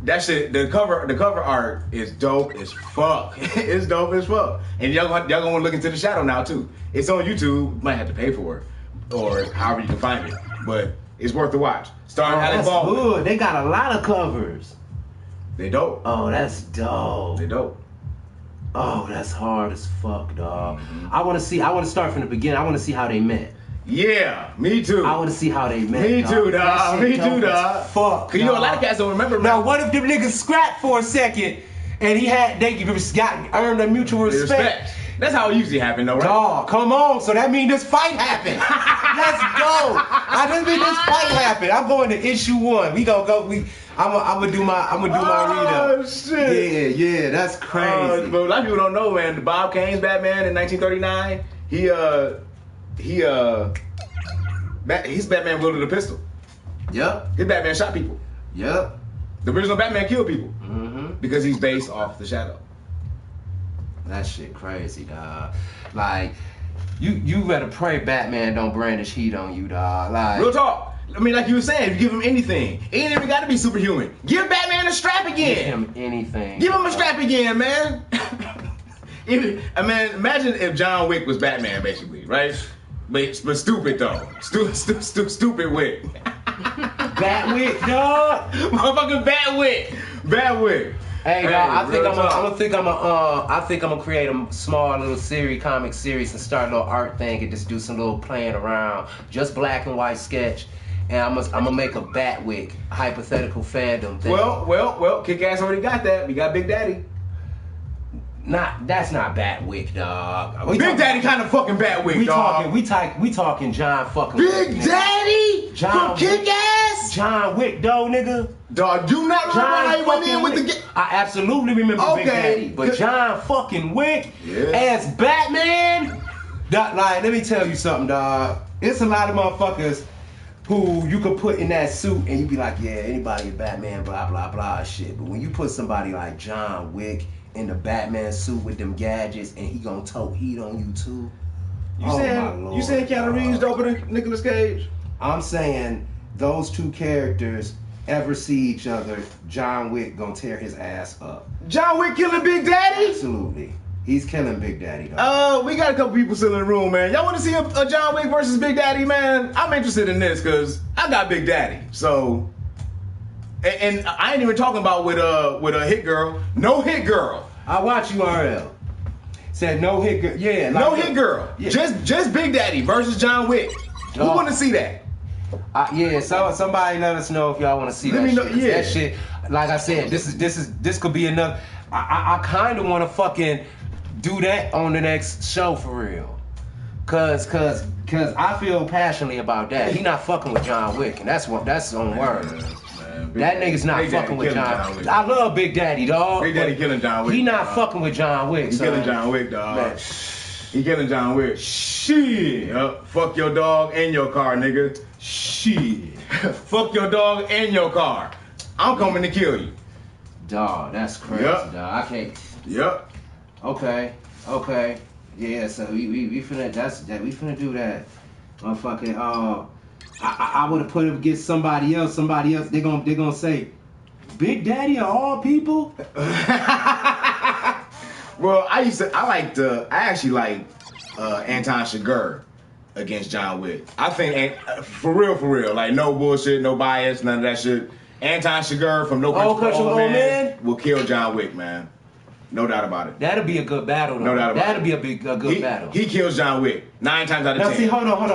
That shit, the cover art is dope as fuck. It's dope as fuck. And y'all gonna want to look into the Shadow now too. It's on YouTube. Might have to pay for it, or however you can find it. But it's worth the watch. Starring Alec That's Baldwin. good. They got a lot of covers. They dope. Oh, that's dope. They dope. Oh, that's hard as fuck, dog. I want to start from the beginning. I want to see how they met. Yeah, me too. I want to see how they met. Me too, dog. Me too, dope dog. as fuck. Cause you know a lot of cats don't remember. Now, what if them niggas scrapped for a second and they earned a mutual respect? That's how it usually happen, though, right? Dog, come on. So that means this fight happened. Let's go. I just mean this fight happened. I'm going to issue 1. We gonna go. I'm gonna do my read up. Oh shit. Yeah, that's crazy. But a lot of people don't know, man. Bob Kane's Batman in 1939. His Batman wielded a pistol. Yep. His Batman shot people. Yep. The original Batman killed people Mm-hmm. because he's based off the Shadow. That shit crazy, dog. Like, you better pray Batman don't brandish heat on you, dog. Like, Real talk. I mean, like you were saying, if you give him anything, it ain't even got to be superhuman. Give Batman a strap again. give him anything. Give him a strap again, man. Imagine if John Wick was Batman, basically, right? But stupid though. Stupid Wick. Batwick, dog. Motherfucking Batwick. Hey, dog. I think I'm gonna create a small little comic series, and start a little art thing, and just do some little playing around, just black and white sketch. And I'm gonna make a Batwick hypothetical fandom thing. Well, Kick-Ass already got that. We got Big Daddy. That's not Batwick, dog. Big Daddy kind of fucking Batwick, dog. We talking John fucking Big Wick, Daddy from Kick-Ass. John Wick, though, nigga. Dog, do not remember how he went in with the. I absolutely remember Big Daddy, but John fucking Wick as Batman. Like, let me tell you something, dog. It's a lot of motherfuckers who you could put in that suit and you be like, yeah, anybody is Batman, blah blah blah shit. But when you put somebody like John Wick in the Batman suit with them gadgets and he gonna tote heat on you too. You saying Keanu Reeves doper than Nicolas Cage? I'm saying those two characters ever see each other, John Wick gonna tear his ass up. John Wick killing Big Daddy? Absolutely. He's killing Big Daddy, though. We got a couple people still in the room, man. Y'all want to see a John Wick versus Big Daddy, man? I'm interested in this because I got Big Daddy. So, and I ain't even talking about with a hit girl. No hit girl. I watch URL. Said no hit girl. Yeah. No hit girl. Yeah. Just Big Daddy versus John Wick. Who want to see that? So somebody let us know if y'all want to see that shit. Yeah. That shit. Like I said, this could be another. I kind of want to fucking do that on the next show for real. Cause I feel passionately about that. He not fucking with John Wick, and that's on word. That nigga's not fucking with John Wick. I love Big Daddy, dog. Big Daddy killing John Wick. He not fucking with John Wick. He killing John Wick, dog. Man. He killing John Wick. Shit. Yup. Fuck your dog and your car, nigga. Shit. Fuck your dog and your car. I'm coming to kill you. Dog, that's crazy, dog. I can't. Yep. Okay. Yeah, so we finna do that. Motherfucking I would have put him against somebody else. They gonna say, Big Daddy of all people? Well, I actually like Anton Chigurh against John Wick. I think for real, like no bullshit, no bias, none of that shit. Anton Chigurh from No Country for Old Man will kill John Wick, man. No doubt about it. That'll be a good battle, though. No doubt about That'll be a good battle. He kills John Wick 9 times out of 10. Now see, hold on. Hold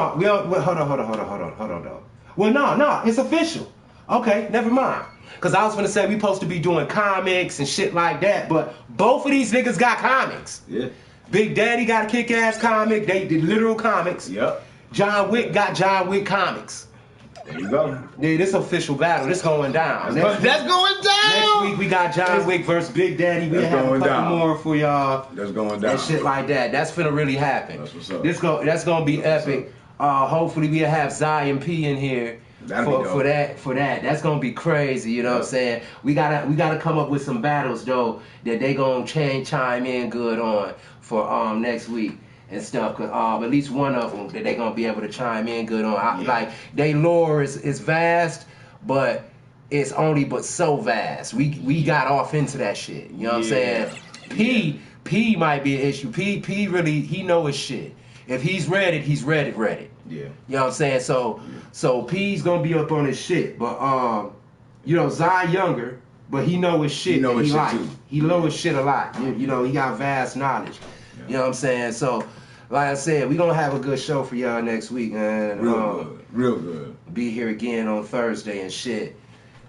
on, though. Well, no, it's official. Okay, never mind. Cause I was gonna say we supposed to be doing comics and shit like that, but both of these niggas got comics. Yeah. Big Daddy got a kick-ass comic. They did literal comics. Yep. John Wick got John Wick comics. There you go. Yeah, this official battle. This going down. That's going down. Next week we got John Wick versus Big Daddy. We have a couple more for y'all. That's going down. And shit like that. That's finna really happen. That's what's up. That's gonna be epic. Hopefully we'll have Zion P in here for that. That's gonna be crazy. You know what I'm saying? We gotta come up with some battles though that they gonna chime in good on for next week and stuff. Cause at least one of them that they gonna be able to chime in good on. Like they lore is vast, but it's only but so vast. We got off into that shit. You know what I'm saying? P might be an issue. P really he know his shit. If he's read it, he's read it. Yeah. You know what I'm saying? So P's gonna be up on his shit. But you know, Zion younger, but he know his shit. He know his shit too. He know his shit a lot. You know, he got vast knowledge. Yeah. You know what I'm saying? So like I said, we gonna have a good show for y'all next week, man. Real good. Be here again on Thursday and shit.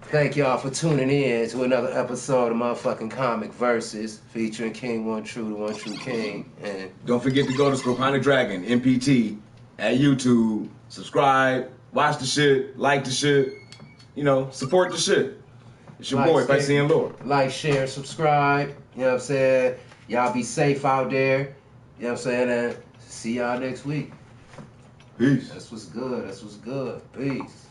Thank y'all for tuning in to another episode of motherfucking Comic Versus featuring King One True, the One True King. And don't forget to go to Scorpionic Dragon, MPT, at YouTube. Subscribe, watch the shit, like the shit. You know, support the shit. It's your boy, Spicy and Lord. Like, share, subscribe. You know what I'm saying? Y'all be safe out there. You know what I'm saying? And see y'all next week. Peace. That's what's good. Peace.